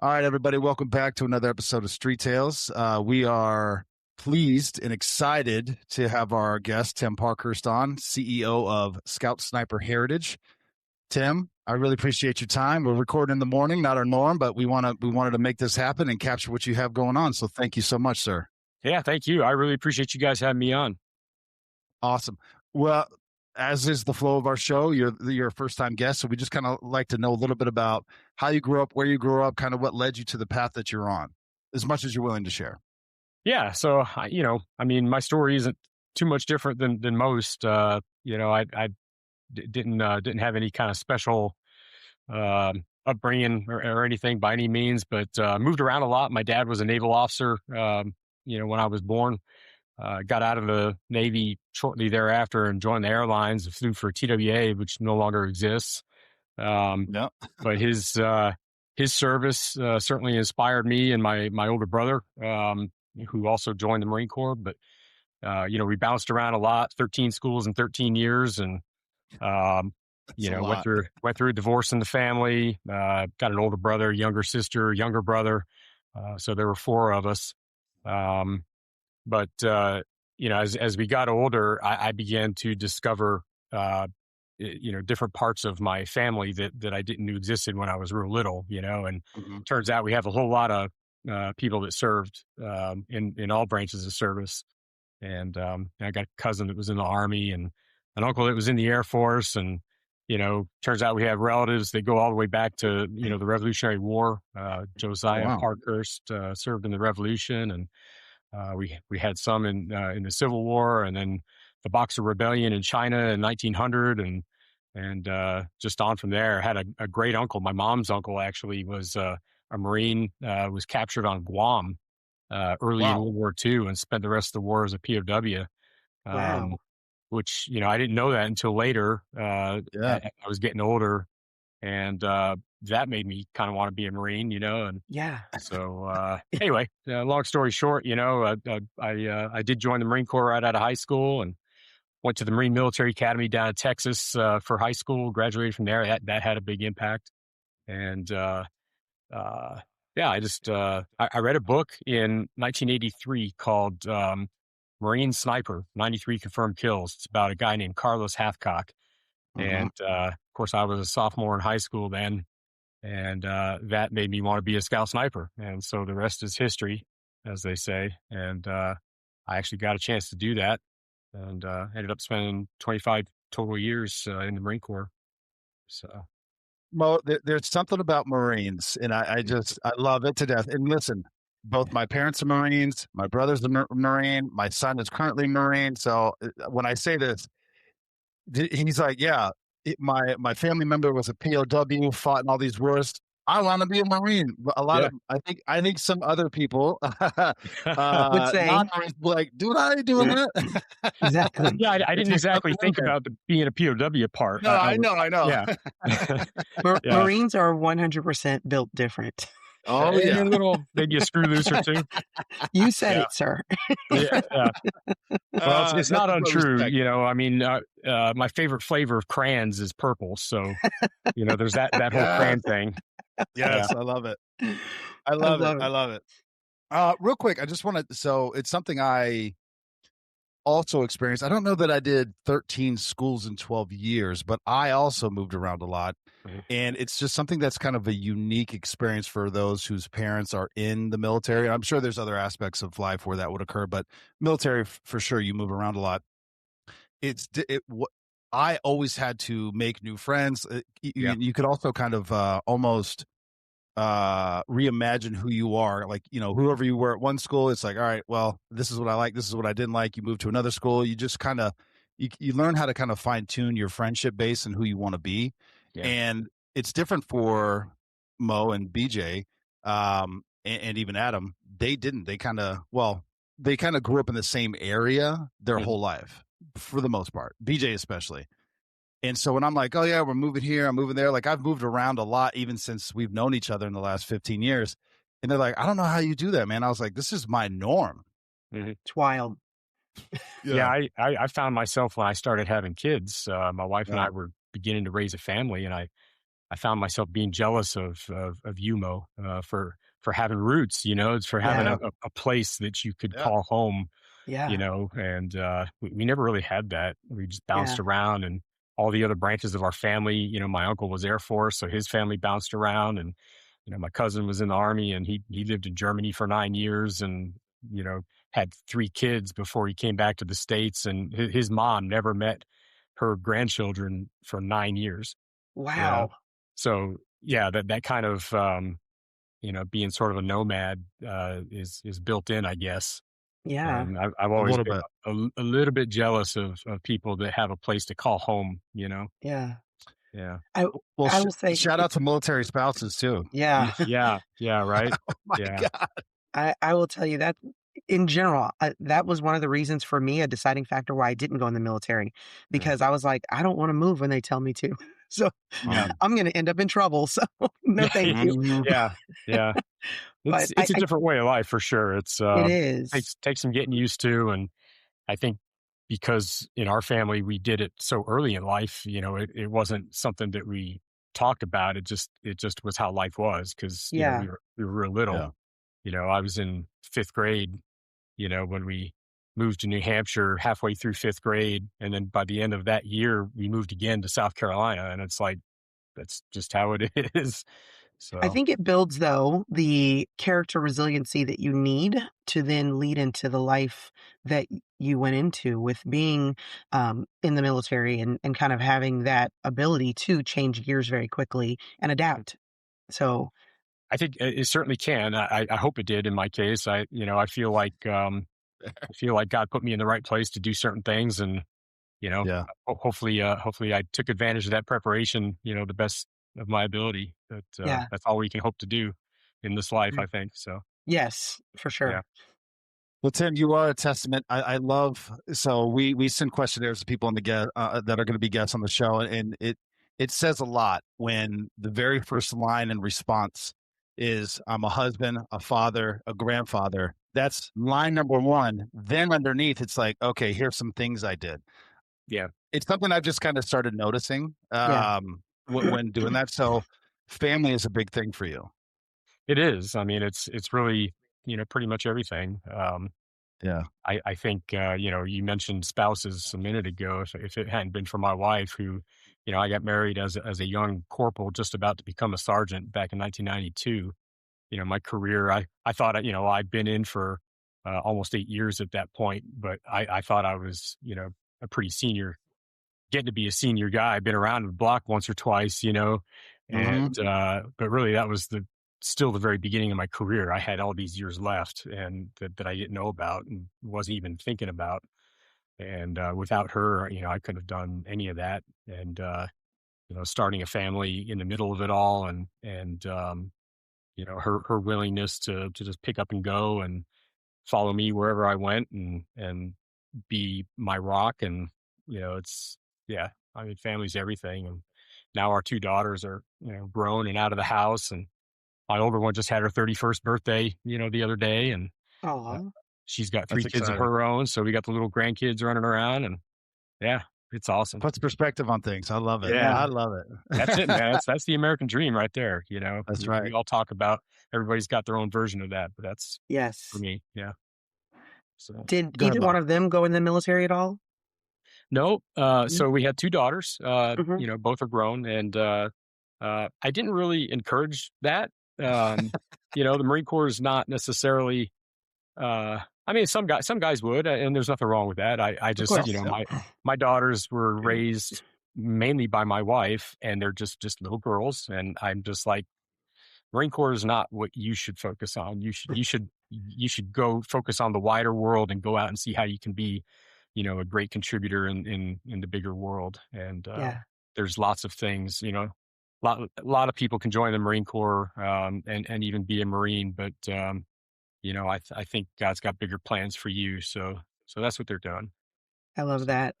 All right, everybody, welcome back to another episode of Street Tales. We are pleased and excited to have our guest, Tim Parkhurst, on, CEO of Scout Sniper Heritage. Tim, I really appreciate your time. We're recording in the morning, not our norm, but we wanted to make this happen and capture what you have going on. So thank you so much, sir. Yeah, thank you. I really appreciate you guys having me on. Awesome. Well, as is the flow of our show, you're a first-time guest, so we just kind of like to know a little bit about how you grew up, where you grew up, kind of what led you to the path that you're on, as much as you're willing to share. Yeah, so my story isn't too much different than most. I didn't have any kind of special upbringing or anything by any means, but moved around a lot. My dad was a naval officer. When I was born. Got out of the Navy shortly thereafter and joined the airlines. Flew for TWA, which no longer exists. No. But his service certainly inspired me and my older brother, who also joined the Marine Corps. But we bounced around a lot, 13 schools in 13 years, and went through a divorce in the family. Got an older brother, younger sister, younger brother. So there were four of us. But as we got older, I began to discover, different parts of my family that I didn't know existed when I was real little, and turns out we have a whole lot of people that served in all branches of service. And I got a cousin that was in the Army and an uncle that was in the Air Force. And, turns out we have relatives that go all the way back to, the Revolutionary War. Josiah Parkhurst served in the Revolution, and we had some in the Civil War, and then the Boxer Rebellion in China in 1900, and just on from there. I had a great uncle. My mom's uncle actually was a Marine, was captured on Guam early in World War II and spent the rest of the war as a POW. Which I didn't know that until later. I was getting older, and that made me kind of want to be a Marine, and so anyway, long story short, I did join the Marine Corps right out of high school and went to the Marine Military Academy down in Texas for high school, graduated from there. That had a big impact. And I read a book in 1983 called Marine Sniper, 93 Confirmed Kills. It's about a guy named Carlos Hathcock. And of course, I was a sophomore in high school then. And that made me want to be a scout sniper. And so the rest is history, as they say. And I actually got a chance to do that and ended up spending 25 total years in the Marine Corps. So, Mo, there's something about Marines, and I love it to death. And listen, both my parents are Marines. My brother's a Marine. My son is currently Marine. So when I say this, he's like, my family member was a POW, fought in all these wars. I want to be a Marine. A lot of, I think some other people would say, like, dude, I ain't doing that. Exactly. Yeah, I didn't exactly think about being a POW part. No, I know. Yeah. Marines are 100% built different. Oh yeah, maybe a screw loose or two. You said it, sir. Well, it's not untrue. My favorite flavor of crayons is purple. So, there's that whole crayon thing. Yes, I love it. I love it. Real quick, I just want to. So it's something I also experienced. I don't know that I did 13 schools in 12 years, but I also moved around a lot. And it's just something that's kind of a unique experience for those whose parents are in the military. I'm sure there's other aspects of life where that would occur, but military, for sure, you move around a lot. I always had to make new friends. You could also kind of almost reimagine who you are. Like, whoever you were at one school, it's like, all right, well, this is what I like. This is what I didn't like. You move to another school. You just kind of, you learn how to kind of fine tune your friendship base and who you want to be. Yeah. And it's different for Mo and BJ, and even Adam. They didn't. They kind of grew up in the same area their whole life, for the most part. BJ especially. And so when I'm like, oh yeah, we're moving here, I'm moving there. Like, I've moved around a lot, even since we've known each other in the last 15 years. And they're like, I don't know how you do that, man. I was like, this is my norm. It's wild. I found myself when I started having kids, my wife and I were beginning to raise a family, and I found myself being jealous of UMO, for having roots, it's for having a place that you could call home, Yeah. and we never really had that. We just bounced Yeah. around, and all the other branches of our family, my uncle was Air Force, so his family bounced around, and my cousin was in the Army, and he lived in Germany for 9 years, and you know had 3 kids before he came back to the States, and his mom never met her grandchildren for 9 years. Wow. So yeah, that kind of being sort of a nomad is built in, I guess. Yeah. And I've A always little been bit. a little bit jealous of people that have a place to call home. Yeah. Yeah, I Well, I will say shout out to military spouses too. yeah. yeah, right. Oh my Yeah, God. I will tell you that in general, that was one of the reasons for me, a deciding factor why I didn't go in the military, yeah, because I was like, I don't want to move when they tell me to. So yeah, I'm going to end up in trouble. So no, thank you. Mhm. yeah, yeah. But It's a different way of life for sure. it is. Takes some getting used to, and I think because in our family we did it so early in life, it wasn't something that we talked about. It just was how life was, because Yeah. we were real little. Yeah. I was in 5th grade, when we moved to New Hampshire halfway through 5th grade, and then by the end of that year we moved again to South Carolina, and it's like that's just how it is. I So think it builds, though, the character resiliency that you need to then lead into the life that you went into with being in the military, and kind of having that ability to change gears very quickly and adapt. So, I think it certainly can. I hope it did in my case. I feel like God put me in the right place to do certain things, and Yeah. hopefully I took advantage of that preparation, the best of my ability. yeah. That's all we can hope to do in this life, I think. So Yes, for yeah, sure. Well, Tim, you are a testament. I love. So we send questionnaires to people on the guest that are going to be guests on the show, and it says a lot when the very first line in response is, "I'm a husband, a father, a grandfather." That's line number one. Then underneath, it's like, okay, here's some things I did. yeah, It's something I've just kind of started noticing Yeah. when doing that. So family is a big thing for you. it is. I mean, it's really pretty much everything. Yeah. I think you mentioned spouses a minute ago. If it hadn't been for my wife, who I got married as a young corporal, just about to become a sergeant back in 1992. My career, I thought, I'd been in for almost 8 years at that point, but I thought I was, a pretty senior, getting to be a senior guy. I've been around the block once or twice, and, Hmm. but really that was still the very beginning of my career. I had all these years left, and that I didn't know about and wasn't even thinking about. And without her, I couldn't have done any of that. And, starting a family in the middle of it all, and her willingness to just pick up and go and follow me wherever I went, and be my rock. And it's yeah, I mean, family's everything. And now our 2 daughters are grown and out of the house, and my older one just had her 31st birthday the other day, and uh, Oh, she's got That's 3 kids of exciting. her own, so we got the little grandkids running around, and yeah, it's awesome. Puts perspective on things. I love it. Yeah, yeah. I love that's it, it. man. That's the American dream right there. That's We right. all talk about, everybody's got their own version of that, but that's for Yes. me. Yeah. So Did Go ahead, either Bob. one of them go in the military at all? no, Mm. so we had 2 daughters. Mhm. Both are grown, and I didn't really encourage that. Um, the Marine Corps is not necessarily. I mean, some guys would, and there's nothing wrong with that. I Of just, course. Yep. my daughters were raised mainly by my wife, and they're just little girls, and I'm just like, Marine Corps is not what you should focus on. You should go focus on the wider world and go out and see how you can be, a great contributor in the bigger world. And Yeah. there's lots of things, a lot of people can join the Marine Corps, and even be a Marine, but I think God's got bigger plans for you. So that's what they're doing. I love So, that.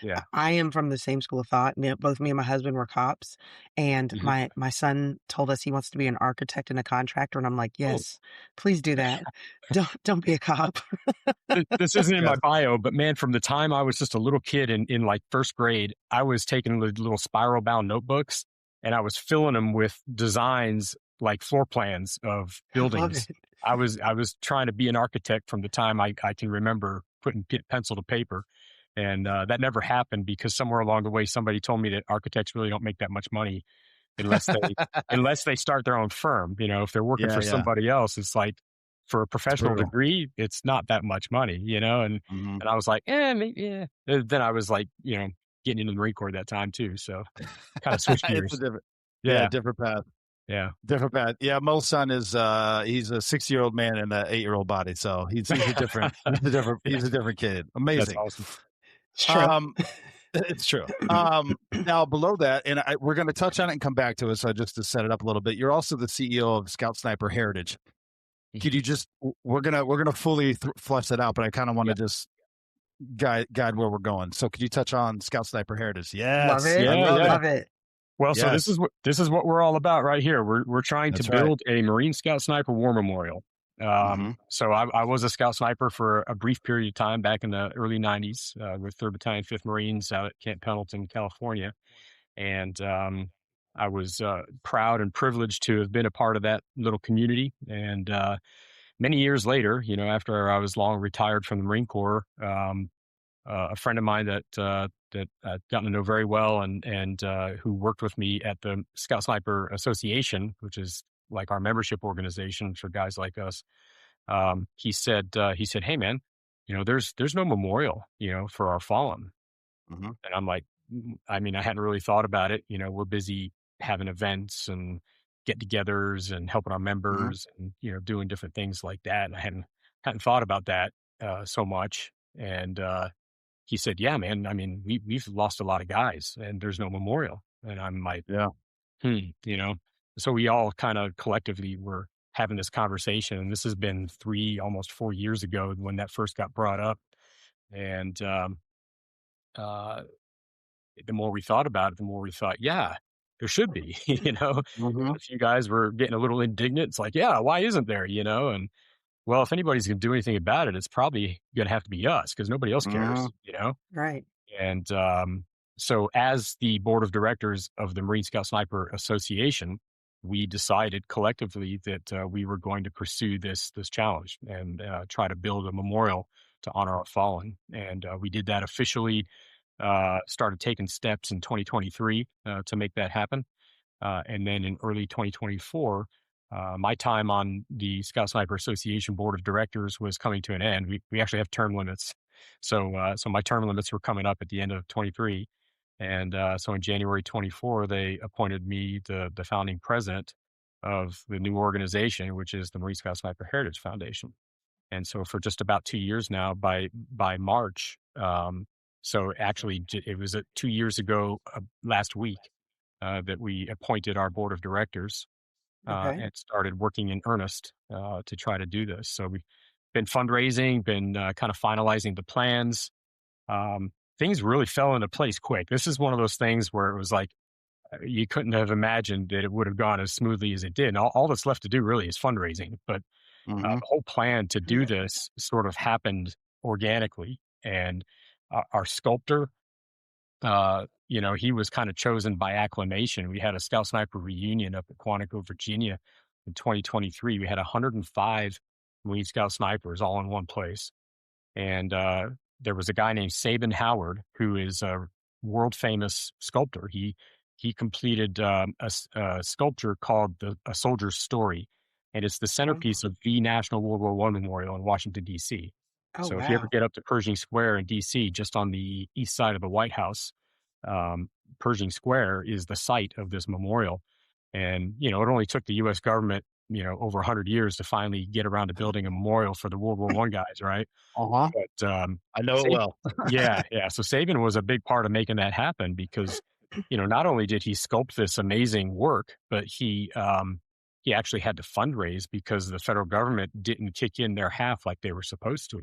yeah. I am from the same school of thought. Both me and my husband were cops, and Mhm. my son told us he wants to be an architect and a contractor, and I'm like, Oh, yes, please do that. Don't be a cop. this isn't in my Yes. bio, but man, from the time I was just a little kid in like first grade, I was taking little spiral bound notebooks and I was filling them with designs like floor plans of I love buildings. it. I was trying to be an architect from the time I can remember putting pencil to paper. And that never happened because somewhere along the way, somebody told me that architects really don't make that much money unless they unless they start their own firm. If they're working Yeah, for yeah. somebody else, it's like for a It's professional brutal. degree, it's not that much money. And Mhm. and I was like, maybe, yeah. Then I was like, getting into the Marine Corps at that time too. So kind of switch It's a gears. yeah, Yeah. different path. Yeah. Different path. Yeah, Mo's son is he's a 60-year-old man in an 8-year-old body, so he's a different Yeah. he's a different kid. That's Amazing. awesome. It's true. Um, it's true. Now below that, and we're going to touch on it and come back to it. So just to set it up a little bit, you're also the CEO of Scout Sniper Heritage. Could Mhm. you just we're gonna fully flush that out, but I kind of want Yeah. to just guide where we're going. So could you touch on Scout Sniper Heritage? Love Yes, it. I Yeah. love Yeah. it. Love it. Well, so this Yes, is what we're all about right here. We're trying to that's right. build a Marine Scout Sniper War Memorial. Mm-hmm. So I was a Scout Sniper for a brief period of time back in the early '90s with 3rd Battalion, 5th Marines out at Camp Pendleton, California, and I was proud and privileged to have been a part of that little community. And many years later, after I was long retired from the Marine Corps, a friend of mine that I've gotten to know very well and who worked with me at the Scout Sniper Association, which is like our membership organization for guys like us. He said, "Hey man, there's no memorial, for our fallen." Mm-hmm. And I'm like, I mean, I hadn't really thought about it. We're busy having events and get-togethers and helping our Mm-hmm. members and doing different things like that. And I hadn't thought about that so much. And he said, "Yeah, man. I mean, we've lost a lot of guys, and there's no memorial." And I'm like, Yeah. hmm, you know. So we all kind of collectively were having this conversation, and this has been almost 4 years ago when that first got brought up. And uh, the more we thought about it, the more we thought, yeah, there should be. Mm-hmm. A few guys were getting a little indignant. It's like, yeah, why isn't there? And well, if anybody's going to do anything about it, it's probably going to have to be us because nobody else Mm-hmm. cares. Right. And so, as the board of directors of the Marine Scout Sniper Association, we decided collectively that we were going to pursue this challenge and try to build a memorial to honor our fallen. And we did that officially. Started taking steps in 2023 to make that happen. And then in early 2024, my time on the Scout Sniper Association board of directors was coming to an end. We actually have term limits. So my term limits were coming up at the end of 23. And so in January 24, they appointed me the founding president of the new organization, which is the Marine Scout Sniper Heritage Foundation. And so for just about 2 years now, by March, so actually it was 2 years ago last week that we appointed our board of directors Okay. and started working in earnest to try to do this. So we've been fundraising, been kind of finalizing the plans. Things really fell into place quick. This is one of those things where it was like you couldn't have imagined that it would have gone as smoothly as it did. And all that's left to do really is fundraising. But Mm-hmm. the whole plan to do this sort of happened organically. And our sculptor, he was kind of chosen by acclamation. We had a Scout Sniper reunion up at Quantico, Virginia in 2023. We had 105 Marine Scout snipers all in one place. And there was a guy named Sabin Howard, who is a world famous sculptor. He completed a sculpture called A Soldier's Story, and it's the Okay. centerpiece of the National World War I Memorial in Washington, D.C. Oh, So if you ever wow. get up to Pershing Square in D.C., just on the east side of the White House, Pershing Square is the site of this memorial. And, it only took the U.S. government, over 100 years to finally get around to building a memorial for the World War I guys, right? Uh-huh. But I know it Sab- well. yeah, yeah. So Saban was a big part of making that happen because, not only did he sculpt this amazing work, but he actually had to fundraise because the federal government didn't kick in their half like they were supposed to.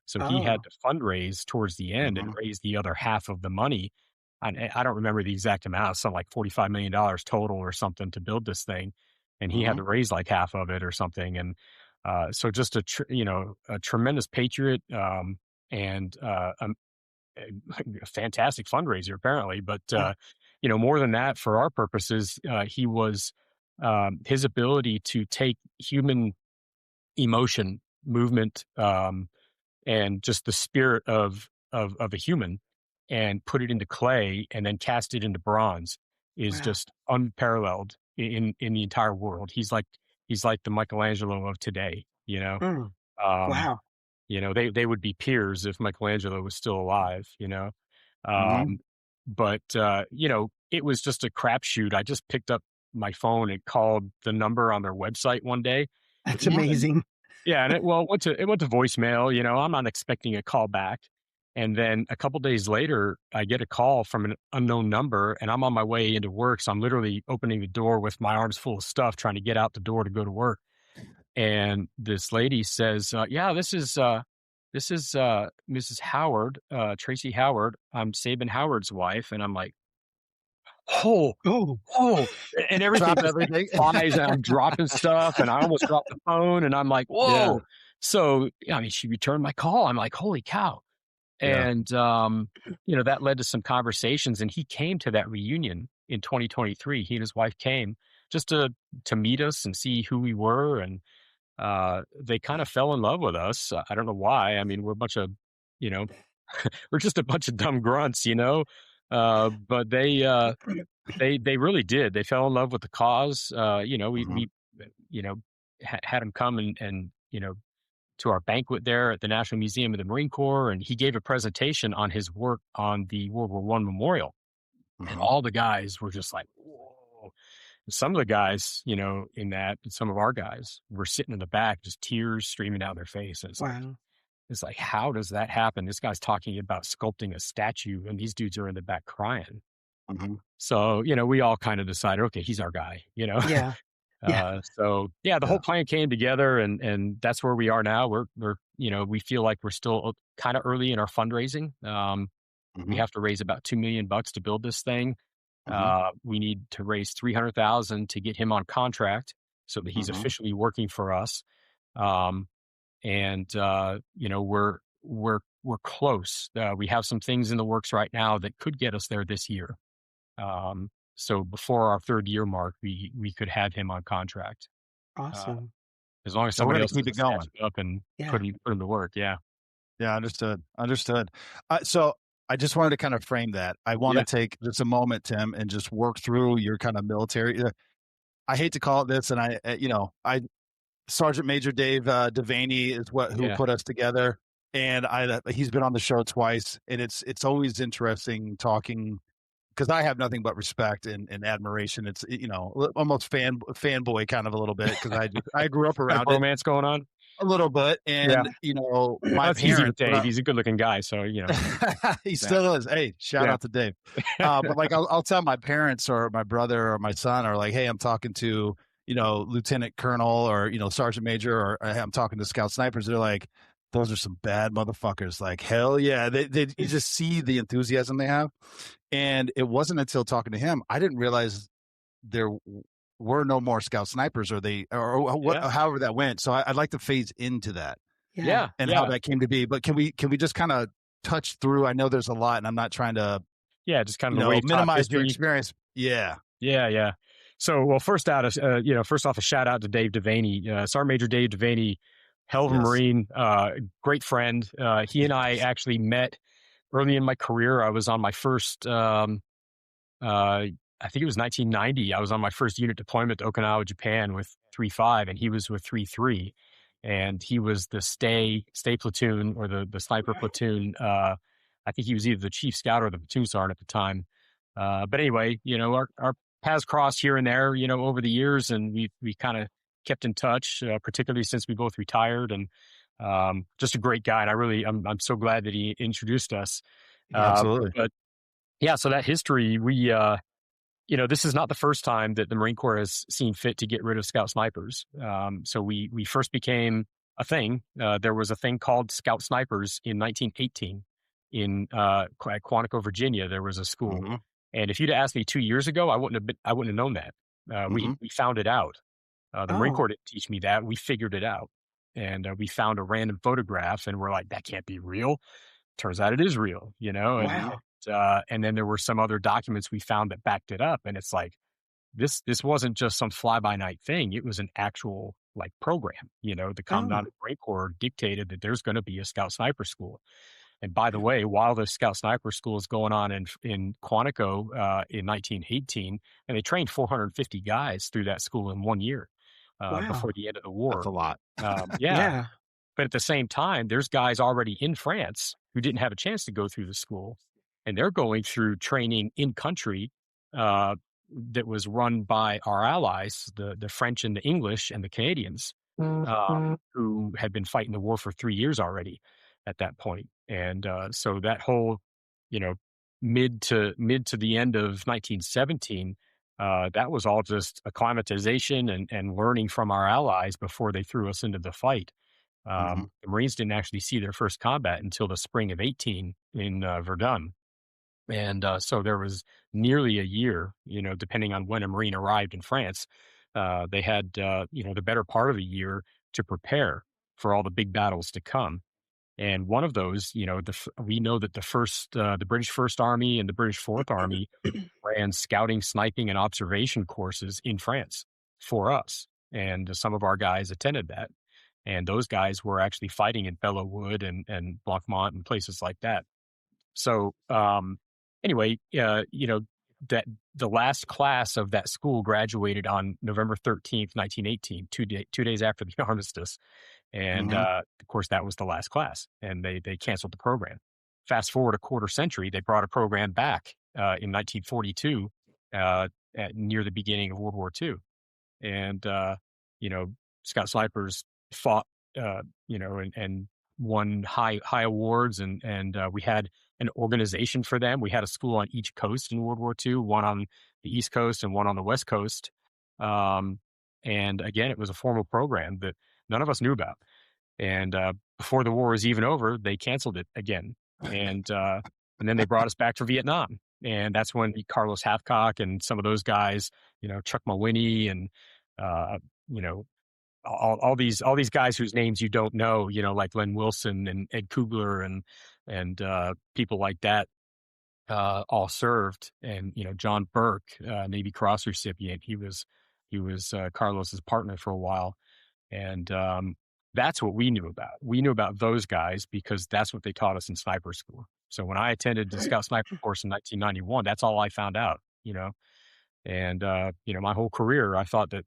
So he had Oh, to fundraise towards the end and Mm-hmm. raise the other half of the money. I don't remember the exact amount, something like $45 million total or something to build this thing. And he had Mm-hmm. to raise like half of it or something. And so just a tremendous patriot, and a fantastic fundraiser apparently. But oh, more than that, for our purposes, he was his ability to take human emotion, movement, and just the spirit of a human, and put it into clay and then cast it into bronze is wow. just unparalleled in the entire world. He's like the Michelangelo of today. Mm, Um, wow. they would be peers if Michelangelo was still alive. Mm-hmm. Um, but it was just a crapshoot. I just picked up my phone and called the number on their website one day, That's and amazing. yeah, and it went to voicemail. I'm not expecting a call back, and then a couple days later, I get a call from an unknown number, and I'm on my way into work. So I'm literally opening the door with my arms full of stuff, trying to get out the door to go to work. And this lady says, "Yeah, this is Mrs. Howard, Tracy Howard. I'm Sabin Howard's wife." And I'm like, "Oh, Oh, oh," and everything Drop just like everything. flies, and I'm dropping stuff, and I almost dropped the phone, and I'm like, Yeah. "Whoa!" So, I mean, she returned my call. I'm like, "Holy cow!" Yeah. And that led to some conversations, and he came to that reunion in 2023. He and his wife came just to meet us and see who we were, and they kind of fell in love with us. I don't know why. I mean, we're a bunch of, you know, we're just a bunch of dumb grunts. But they really did. They fell in love with the cause. We Mm-hmm. you know had him come and to our banquet there at the National Museum of the Marine Corps, and he gave a presentation on his work on the World War I memorial, and Mm-hmm. all the guys were just like, "Whoa!" Some of the guys, some of our guys were sitting in the back, just tears streaming down their face. And wow. it's like, how does that happen? This guy's talking about sculpting a statue, and these dudes are in the back crying. Mm-hmm. So, we all kind of decided, okay, he's our guy. Yeah. Yeah. So yeah, the Yeah. whole plan came together, and that's where we are now. We feel like we're still kind of early in our fundraising. We Mm-hmm. have to raise about $2 million to build this thing. Mm-hmm. We need to raise 300,000 to get him on contract so that he's Mm-hmm. officially working for us. Um, and we're close. We have some things in the works right now that could get us there this year. So before our third year mark, we could have him on contract. Uh, Awesome. as long as So we're somebody gonna else keep it doesn't snatch going. him up and Yeah. put him to work. Yeah. Yeah, understood. Understood. So I just wanted to kind of frame that. I want to Yeah. take just a moment, Tim, and just work through your kind of military. I hate to call it this, and I Sergeant Major Dave Devaney is who Yeah. put us together, and he's been on the show twice, and it's always interesting talking because I have nothing but respect and admiration. It's almost fanboy kind of a little bit because I grew up Got a around it bromance going on. a little bit, Yeah. and my That's easy with parents when Dave. He's a good looking guy. So, he yeah. still is. Hey, shout Yeah. out to Dave. But like I'll tell my parents or my brother or my son or like, hey, I'm talking to Lieutenant Colonel or Sergeant Major or hey, I'm talking to Scout Snipers. They're like, those are some bad motherfuckers. Like hell yeah, you just see the enthusiasm they have. And it wasn't until talking to him I didn't realize there were no more Scout Snipers or what, Yeah. however that went. So I'd like to phase into that Yeah. Yeah. and Yeah. how that came to be. But can we just kind of touch through? I know there's a lot, and I'm not trying to Yeah. Just kind of the way top minimize your history. experience. Yeah. Yeah, yeah. So, well, first off, a shout out to Dave Devaney, Sergeant Major Dave Devaney, hell of a Yes. Marine, great friend. He and I actually met early in my career. I was on my first, I think it was 1990. I was on my first unit deployment to Okinawa, Japan with 3.5, and he was with 3.3, and he was the stay platoon or the sniper platoon. I think he was either the chief scout or the platoon sergeant at the time. But anyway, our paths crossed here and there, over the years, and we kind of kept in touch, particularly since we both retired. And just a great guy, and I'm so glad that he introduced us. Absolutely. But yeah, so that history, this is not the first time that the Marine Corps has seen fit to get rid of Scout Snipers. So we first became a thing. There was a thing called Scout Snipers in 1918 in at Quantico, Virginia. There was a school, Mm-hmm. and if you'd asked me 2 years ago, I wouldn't have known that. Mm-hmm. We found it out. The Marine Oh, Corps didn't teach me that. We figured it out, and we found a random photograph, and we're like, that can't be real. Turns out it is real, wow. and then there were some other documents we found that backed it up, and it's like this wasn't just some fly by night thing. It was an actual like program. The Oh, Commandant of the Marine Corps dictated that there's going to be a Scout Sniper School. And by the way, while the Scout Sniper School is going on in Quantico in 1918, and they trained 450 guys through that school in 1 year before wow. the end of the That's war. a lot. Yeah, Yeah. but at the same time, there's guys already in France who didn't have a chance to go through the school, and they're going through training in country uh, that was run by our allies, the French and the English and the Canadians, who had been fighting the war for 3 years already at that point. And so that whole, you know, mid to the end of 1917, that was all just acclimatization and learning from our allies before they threw us into the fight. Mm-hmm. The Marines didn't actually see their first combat until the spring of 18 in Verdun. And so there was nearly a year, depending on when a Marine arrived in France, they had, the better part of a year to prepare for all the big battles to come. And one of those, we know that the British First Army and the British Fourth Army ran scouting, sniping, and observation courses in France for us. And some of our guys attended that. And those guys were actually fighting in Belleau Wood and Blancmont and places like that. So anyway, that the last class of that school graduated on November 13th, 1918, 2 days after the armistice. And Mm-hmm. of course, that was the last class, and they canceled the program. Fast forward a quarter century, they brought a program back in 1942 near the beginning of World War II. And, Scout Snipers fought, and won high awards. And we had an organization for them. We had a school on each coast in World War II, one on the East Coast and one on the West Coast. And again, it was a formal program that none of us knew about. And before the war was even over, they canceled it again. And then they brought us back for Vietnam. And that's when Carlos Hathcock and some of those guys, Chuck Mawhinney and, you know, all these guys whose names you don't know, like Len Wilson and Ed Kugler and people like that, all served. And John Burke, Navy Cross recipient, he was Carlos's partner for a while, and that's what we knew about. We knew about those guys because that's what they taught us in sniper school. So when I attended the Scout Sniper course in 1991, that's all I found out. And my whole career, I thought that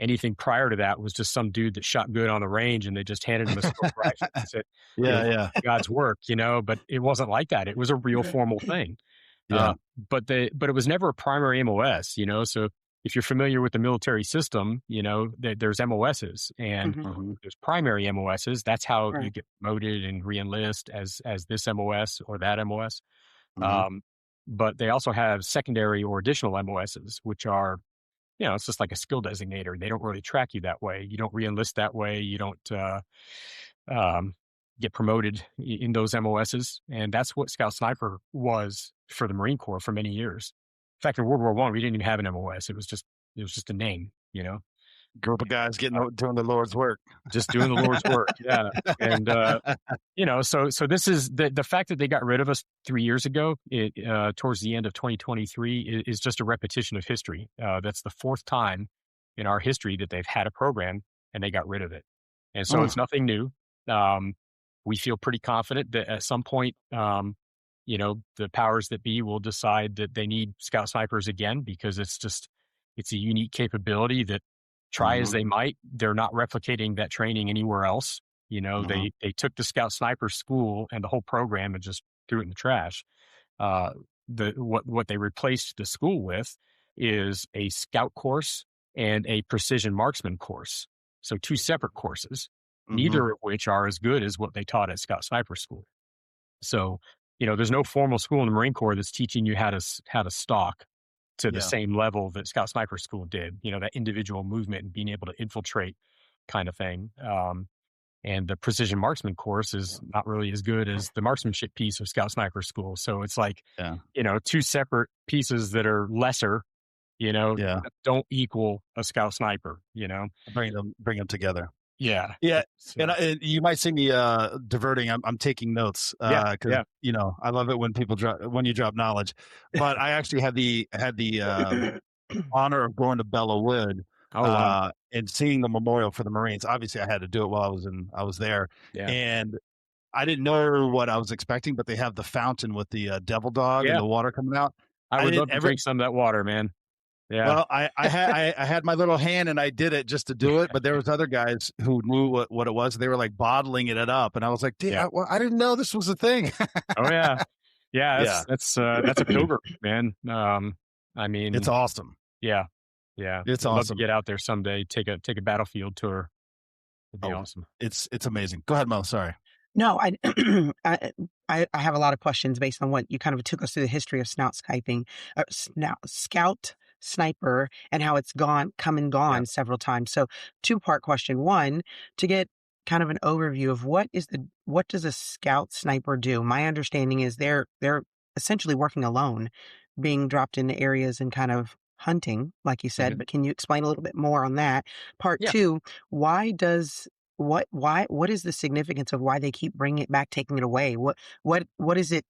anything prior to that was just some dude that shot good on the range, and they just handed him a scope rifle and said, Yeah. God's work, but it wasn't like that. It was a real formal thing. Yeah. But it was never a primary MOS, so if you're familiar with the military system, there's MOSs and Mhm. Mm-hmm. there's primary MOSs. That's how you Right. get promoted and reenlist as this MOS or that MOS. Mm-hmm. But they also have secondary or additional MOSs, which are, it's just like a skill designator. They don't really track you that way. You don't reenlist that way. You don't get promoted in those MOSs. And that's what Scout Sniper was for the Marine Corps for many years. In fact, in World War I, we didn't even have an MOS. It was just a name, Group of guys doing the Lord's work. just doing the Lord's work. Yeah. And, so this is the fact that they got rid of us 3 years ago, towards the end of 2023 is just a repetition of history. That's the fourth time in our history that they've had a program and they got rid of it. And so it's nothing new. We feel pretty confident that at some point, the powers that be will decide that they need Scout Snipers again, because it's a unique capability that, try as they might, they're not replicating that training anywhere else. They took the Scout Sniper school and the whole program and just threw it in the trash. What they replaced the school with is a scout course and a precision marksman course. So two separate courses, neither of which are as good as what they taught at Scout Sniper school. So, there's no formal school in the Marine Corps that's teaching you how to stalk to the same level that Scout Sniper school did, that individual movement and being able to infiltrate kind of thing. And the precision marksman course is not really as good as the marksmanship piece of Scout Sniper School. So it's like, two separate pieces that are lesser, don't equal a Scout Sniper, Bring them together. Yeah. Yeah. So, And you might see me diverting. I'm taking notes because I love it when people when you drop knowledge. But I actually had the honor of going to Belleau Wood. Oh, wow. And seeing the memorial for the Marines. Obviously, I had to do it while I was there, and I didn't know what I was expecting. But they have the fountain with the devil dog and the water coming out. I would love to drink some of that water, man. Yeah. Well, I had my little hand and I did it just to do it, but there was other guys who knew what it was. They were like bottling it up, and I was like, I didn't know this was a thing. Oh yeah. That's a pilgrim, man. I mean, it's awesome. Yeah. It's I'd awesome. love to get out there someday. Take a battlefield tour. It'd be awesome. It's amazing. Go ahead, Mo. Sorry. No, I have a lot of questions based on what you kind of took us through the history of Scout Sniper and how it's come and gone several times. So 2-part question. One, to get kind of an overview of what does a Scout Sniper do? My understanding is they're essentially working alone, being dropped into areas and kind of hunting, like you said, but can you explain a little bit more on that? Part 2, what is the significance of why they keep bringing it back, taking it away? What is it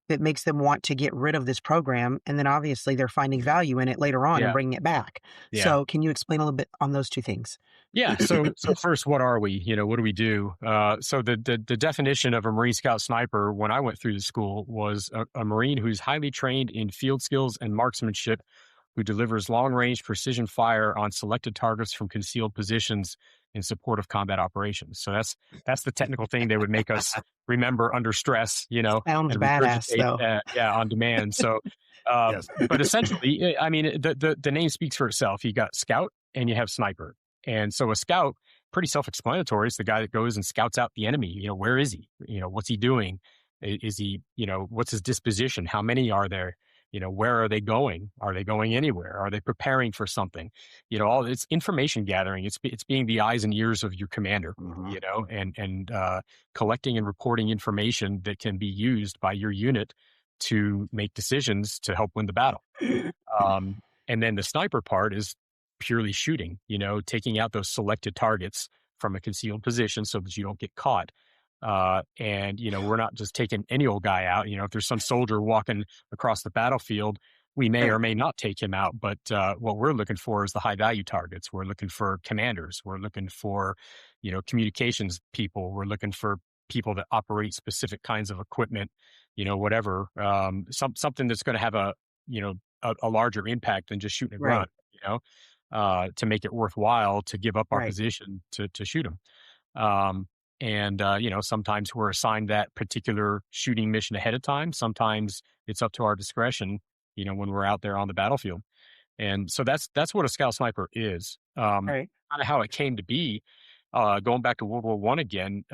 that makes them want to get rid of this program? And then obviously they're finding value in it later on and bringing it back. Yeah. So can you explain a little bit on those two things? Yeah. So first, what are we? What do we do? So the definition of a Marine Scout Sniper when I went through the school was a Marine who's highly trained in field skills and marksmanship, who delivers long-range precision fire on selected targets from concealed positions in support of combat operations. So that's the technical thing they would make us remember under stress, Sounds and badass, though. on demand. So, but essentially, I mean, the name speaks for itself. You got Scout and you have Sniper. And so a Scout, pretty self-explanatory. It's the guy that goes and scouts out the enemy. Where is he? What's he doing? Is he, what's his disposition? How many are there? Where are they going? Are they going anywhere? Are they preparing for something? All it's information gathering. It's being the eyes and ears of your commander, and collecting and reporting information that can be used by your unit to make decisions to help win the battle. And then the sniper part is purely shooting, taking out those selected targets from a concealed position so that you don't get caught. And we're not just taking any old guy out. If there's some soldier walking across the battlefield, we may or may not take him out. But what we're looking for is the high value targets. We're looking for commanders. We're looking for, communications people. We're looking for people that operate specific kinds of equipment, whatever. Something that's going to have a larger impact than just shooting a grunt, to make it worthwhile to give up our position to shoot them. And sometimes we're assigned that particular shooting mission ahead of time. Sometimes it's up to our discretion, when we're out there on the battlefield. And so that's what a Scout Sniper is. Kind of how it came to be. Going back to World War I again,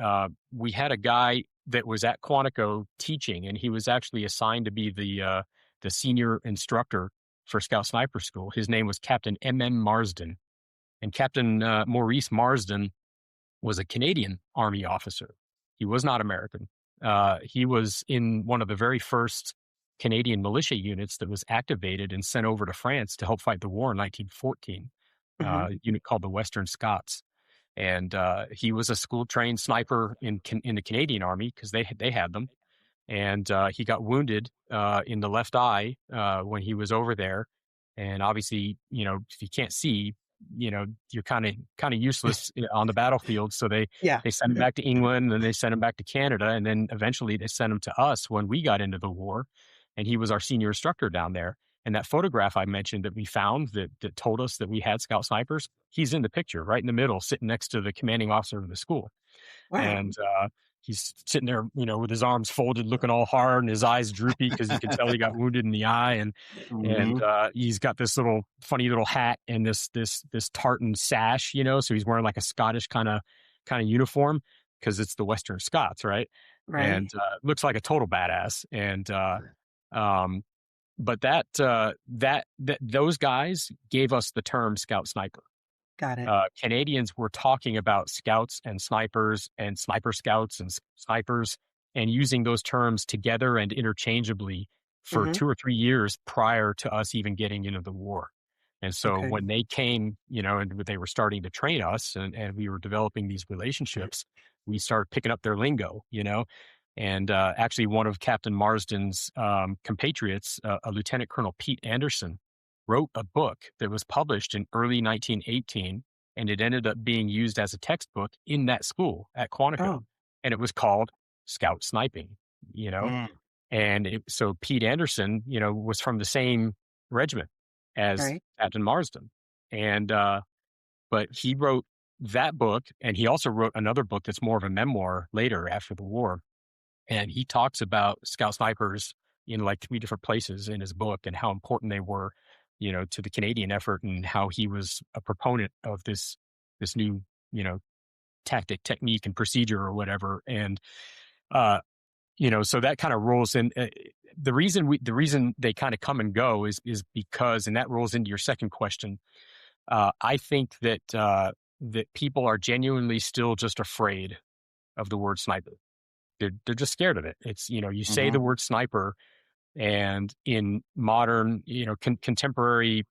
we had a guy that was at Quantico teaching, and he was actually assigned to be the senior instructor for Scout Sniper School. His name was Captain M.M. Marsden. And Captain Maurice Marsden was a Canadian Army officer. He was not American. He was in one of the very first Canadian militia units that was activated and sent over to France to help fight the war in 1914, a unit called the Western Scots. And he was a school-trained sniper in the Canadian Army because they had them. And he got wounded in the left eye when he was over there. And obviously, if you can't see, you're kind of useless on the battlefield. So they sent him back to England, and they sent him back to Canada, and then eventually they sent him to us when we got into the war, and he was our senior instructor down there. And that photograph I mentioned that we found that told us that we had Scout Snipers, he's in the picture right in the middle, sitting next to the commanding officer of the school. Wow. And he's sitting there, with his arms folded, looking all hard, and his eyes droopy because you can tell he got wounded in the eye. And he's got this funny little hat and this tartan sash, so he's wearing like a Scottish kind of uniform because it's the Western Scots, right? And looks like a total badass. And but those guys gave us the term Scout Sniper. Got it. Canadians were talking about scouts and sniper scouts and snipers and using those terms together and interchangeably for Mhm. 2 or 3 years prior to us even getting into the war. And so Okay. when they came, and they were starting to train us and we were developing these relationships, we started picking up their lingo. And actually, one of Captain Marsden's compatriots, a Lieutenant Colonel Pete Anderson, wrote a book that was published in early 1918, and it ended up being used as a textbook in that school at Quantico. Oh, And it was called Scout Sniping, you know? Mm. And so Pete Anderson, was from the same regiment as right. Captain Marsden. And, but he wrote that book, and he also wrote another book that's more of a memoir later after the war. And he talks about scout snipers in like 3 different places in his book and how important they were, to the Canadian effort, and how he was a proponent of this new, tactic, technique, and procedure or whatever. And uh, so that kind of rolls in. The reason they kind of come and go is because, and that rolls into your second question. I think that people are genuinely still just afraid of the word sniper. They're just scared of it. It's, you say the Mhm. word sniper, and in modern, contemporary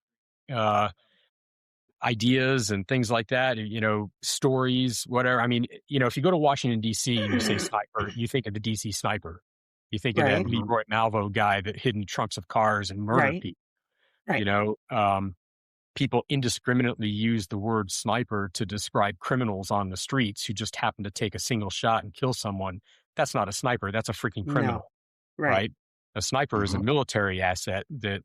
uh, ideas and things like that, stories, whatever. I mean, if you go to Washington D.C. and you say sniper, you think of the D.C. sniper. You think of that Right. Mhm. Leroy Malvo guy that hid in trunks of cars and murdered Right. people. Right. You know, um, People indiscriminately use the word sniper to describe criminals on the streets who just happen to take a single shot and kill someone. That's not a sniper. That's a freaking No. criminal, Right. right? A sniper is a Mhm. military asset that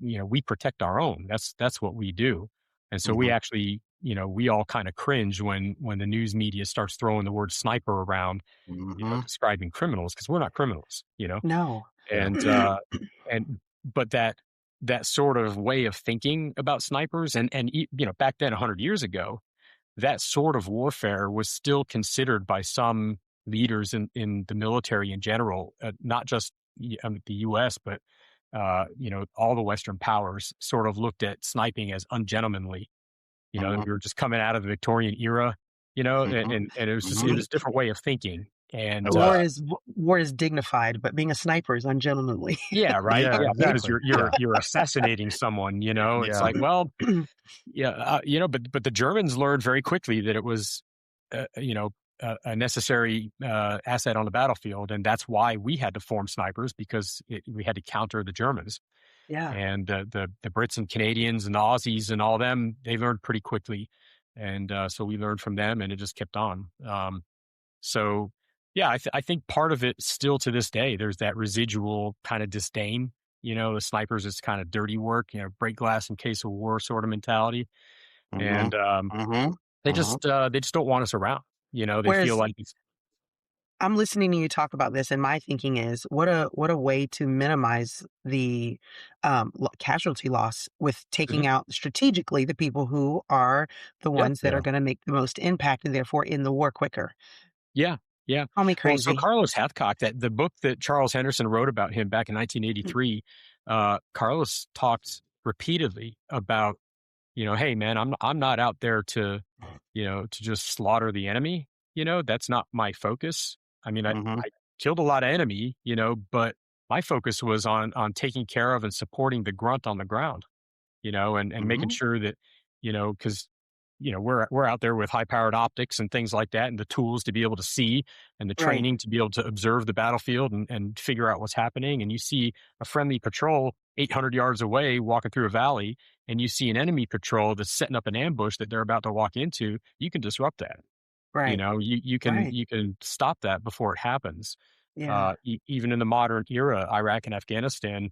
we protect our own. That's what we do. And so we Mhm. actually, we all kind of cringe when the news media starts throwing the word sniper around, Mhm. describing criminals, because we're not criminals. No. Yeah. And but that sort of way of thinking about snipers, and back then 100 years ago, that sort of warfare was still considered by some leaders in the military in general, not just the U.S., but all the Western powers sort of looked at sniping as ungentlemanly. Mhm. We were just coming out of the Victorian era, Mhm. and it was just, it Mhm. was a different way of thinking. And It was. War is dignified, but being a sniper is ungentlemanly. yeah, right, Yeah, yeah, because exactly. you're assassinating someone. It's Yeah. like, well, yeah, but the Germans learned very quickly that it was, a necessary asset on the battlefield, and that's why we had to form snipers, because we had to counter the Germans. Yeah. And the Brits and Canadians and the Aussies and all them, they learned pretty quickly, and so we learned from them, and it just kept on. So yeah, I think part of it still to this day, there's that residual kind of disdain. The snipers is kind of dirty work, break glass in case of war sort of mentality, Mhm. and Mhm. Mhm. they just don't want us around. They feel Whereas like it's I'm listening to you talk about this, and my thinking is, what a way to minimize the casualty loss with Mhm. taking out strategically the people who are the Yeah, ones that are Yeah. going to make the most impact, and therefore in the war quicker. yeah, yeah. Call me Well, so crazy. Carlos Hathcock, that the book that Charles Henderson wrote about him back in Mm. 1983, Carlos talked repeatedly about, hey man, I'm not out there to just slaughter the enemy. That's not my focus. I mean, Mhm. I killed a lot of enemy, but my focus was on taking care of and supporting the grunt on the ground, and making Mhm. sure that, because we're out there with high powered optics and things like that, and the tools to be able to see, and the Right. training to be able to observe the battlefield and figure out what's happening. And you see a friendly patrol 800 yards away walking through a valley, and you see an enemy patrol that's setting up an ambush that they're about to walk into. You can disrupt that. Right. Right. You can stop that before it happens. Yeah. Even in the modern era, Iraq and Afghanistan,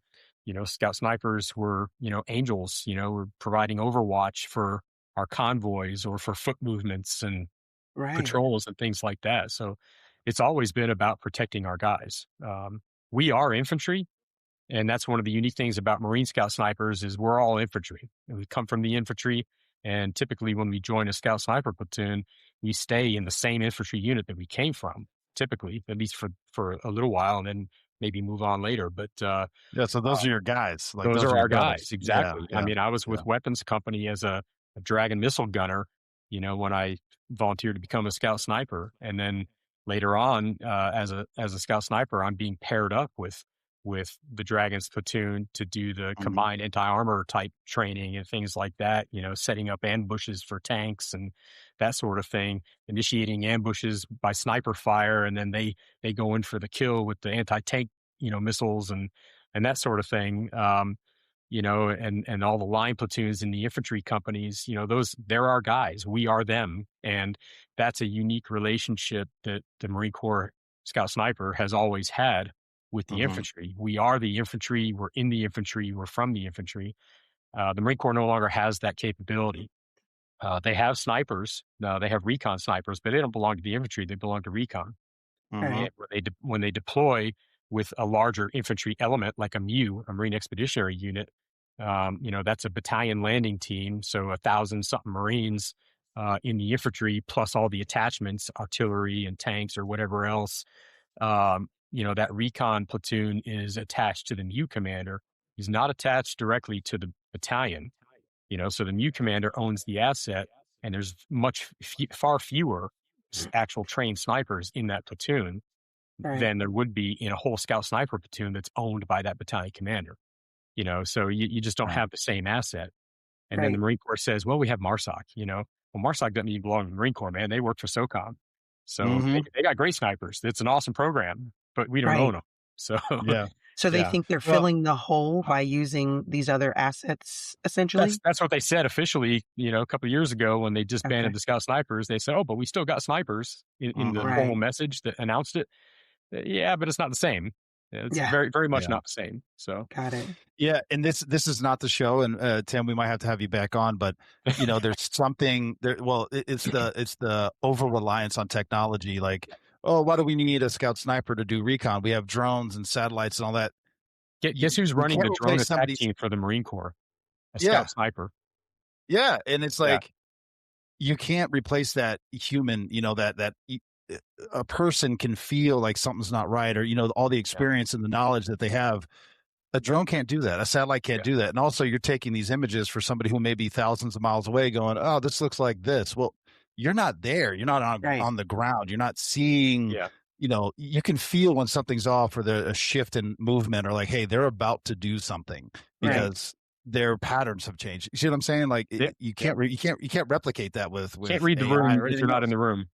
scout snipers were, angels, were providing overwatch for our convoys or for foot movements and Right. patrols and things like that. So it's always been about protecting our guys. We are infantry, and that's one of the unique things about Marine Scout snipers is we're all infantry. And we come from the infantry, and typically when we join a Scout sniper platoon, we stay in the same infantry unit that we came from. Typically, at least for a little while, and then maybe move on later. But Yeah. So those are your guys. Like those those are are your our guys, brothers. Yeah. exactly. I Yeah. mean, I was Yeah. with Weapons Company as a Dragon missile gunner, when I volunteered to become a scout sniper. And then later on, as a scout sniper, I'm being paired up with the Dragon's platoon to do the Mhm. combined anti-armor type training and things like that, setting up ambushes for tanks and that sort of thing, initiating ambushes by sniper fire. And then they go in for the kill with the anti-tank, missiles and that sort of thing. And all the line platoons in the infantry companies, they're our guys. We are them. And that's a unique relationship that the Marine Corps Scout Sniper has always had with the Mhm. infantry. We are the infantry. We're in the infantry. We're from the infantry. The Marine Corps no longer has that capability. They have snipers. They have recon snipers, but they don't belong to the infantry. They belong to recon. Mhm. Right. And when they deploy with a larger infantry element like a MU, a Marine Expeditionary Unit, that's a battalion landing team. So 1,000 something Marines in the infantry, plus all the attachments, artillery and tanks or whatever else. That recon platoon is attached to the MU commander. He's not attached directly to the battalion. So the MU commander owns the asset, and there's far fewer actual trained snipers in that platoon Right. than there would be in a whole scout sniper platoon that's owned by that battalion commander. So you just don't Right. have the same asset. And then the Right. Marine Corps says, well, we have MARSOC, Well, MARSOC doesn't even belong to the Marine Corps, man. They work for SOCOM. So Mhm. they got great snipers. It's an awesome program, but we don't own Right. them. So Yeah. So they yeah, think they're Well, filling the hole by using these other assets, essentially? that's what they said officially, a couple of years ago when they disbanded Okay. the scout snipers. They said, oh, but we still got snipers in the mhm. formal Right. message that announced it. Yeah, but it's not the same. It's Yeah. very, very much Yeah. not the same. So Got it. Yeah, and this is not the show, and Tim, we might have to have you back on, but there's something there. Well, it's the over reliance on technology. Like, oh, why do we need a scout sniper to do recon? We have drones and satellites and all that. guess who's You running can't the drone replace attack somebody's. team for the Marine Corps? A Yeah, scout sniper. yeah, and it's Yeah, like you can't replace that human. A person can feel like something's not right, or all the yeah, experience and the knowledge that they have. A drone can't do that. A satellite can't yeah, do that. And also, you're taking these images for somebody who may be thousands of miles away, going, "Oh, this looks like this." Well, you're not there. You're not on Right. on the ground. You're not seeing. yeah, You can feel when something's off, or there's a shift in movement, or like, hey, they're about to do something Right. because their patterns have changed. You see what I'm saying? Like, yeah, you yeah. can't replicate that with Can't with read the AI room or if you're anything not in else. the room.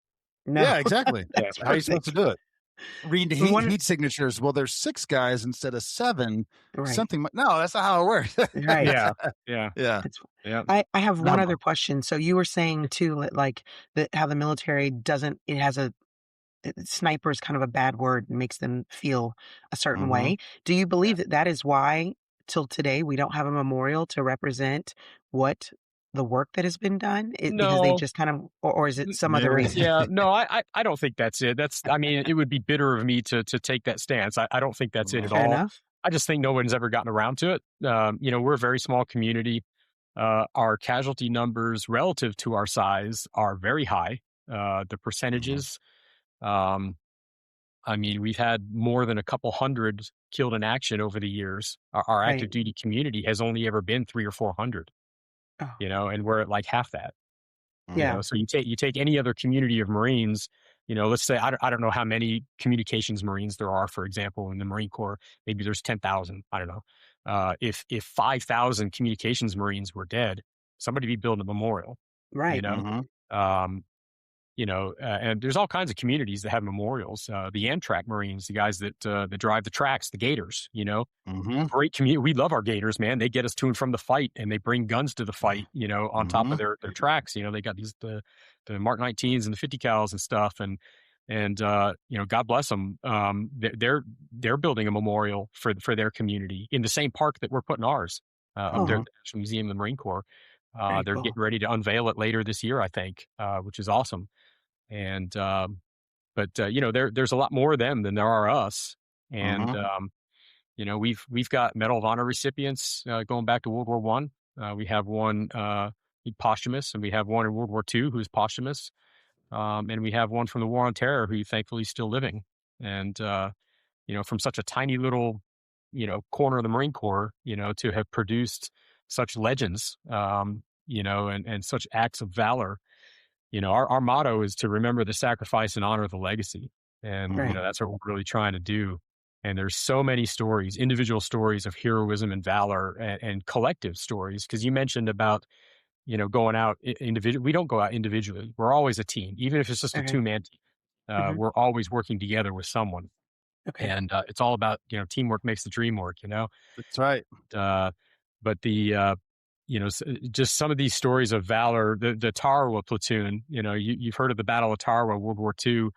No. Yeah, exactly. Yeah, That's How are you supposed to perfect. do it? Read One heat signatures. Well, there's 6 guys instead of 7. Right. Something. No, that's not how it works. Right. yeah, yeah, Yeah. It's yeah. I have one No. other question. So you were saying too, like that how the military doesn't it has a sniper is kind of a bad word and makes them feel a certain Mhm. way. Do you Yeah. believe that that is why till today we don't have a memorial to represent what the work that has been done? Because they No, just kind of, or is it some other No. reason? yeah, no. I don't think that's it. I mean, it would be bitter of me to take that stance. I don't think that's it at Fair all. enough. I just think no one's ever gotten around to it. We're a very small community. Our casualty numbers relative to our size are very high. The Mhm. percentages, um, I mean, we've had more than a couple hundred killed in action over the years. Our active Right. duty community has only ever been 300 or 400, Oh, and we're at like half that. yeah. So you take any other community of Marines, let's say I don't know how many communications Marines there are, for example, in the Marine Corps. Maybe there's 10,000. I don't know. If 5,000 communications Marines were dead, somebody be building a memorial. You Right. know, Mhm. um, and there's all kinds of communities that have memorials. The Amtrak Marines, the guys that drive the tracks, the Gators. Mhm. Great community. We love our Gators, man. They get us to and from the fight, and they bring guns to the fight. On top of Mhm. their tracks. They got the Mark 19s and the 50 cals and stuff, and God bless them. They're building a memorial for their community in the same park that we're putting ours up there at Oh, Mhm. the National Museum of the Marine Corps. very They're cool. getting ready to unveil it later this year, I think, which is awesome. And but there's a lot more of them than there are us, and Mhm. we've got Medal of Honor recipients going back to World War One. We have one posthumous, and we have one in World War Two who's posthumous, and we have one from the War on Terror who thankfully is still living. And from such a tiny little corner of the Marine Corps, to have produced such legends, and such acts of valor. Our motto is to remember the sacrifice and honor the legacy. And, Right. that's what we're really trying to do. And there's so many stories, individual stories of heroism and valor, and collective stories. Because you mentioned about, going out individually. We don't go out individually. We're always a team, even if it's just a Okay. two-man team. Mhm. We're always working together with someone. Okay. And it's all about, teamwork makes the dream work, That's right. uh, but just some of these stories of valor, the Tarawa platoon, you've heard of the Battle of Tarawa, World War II.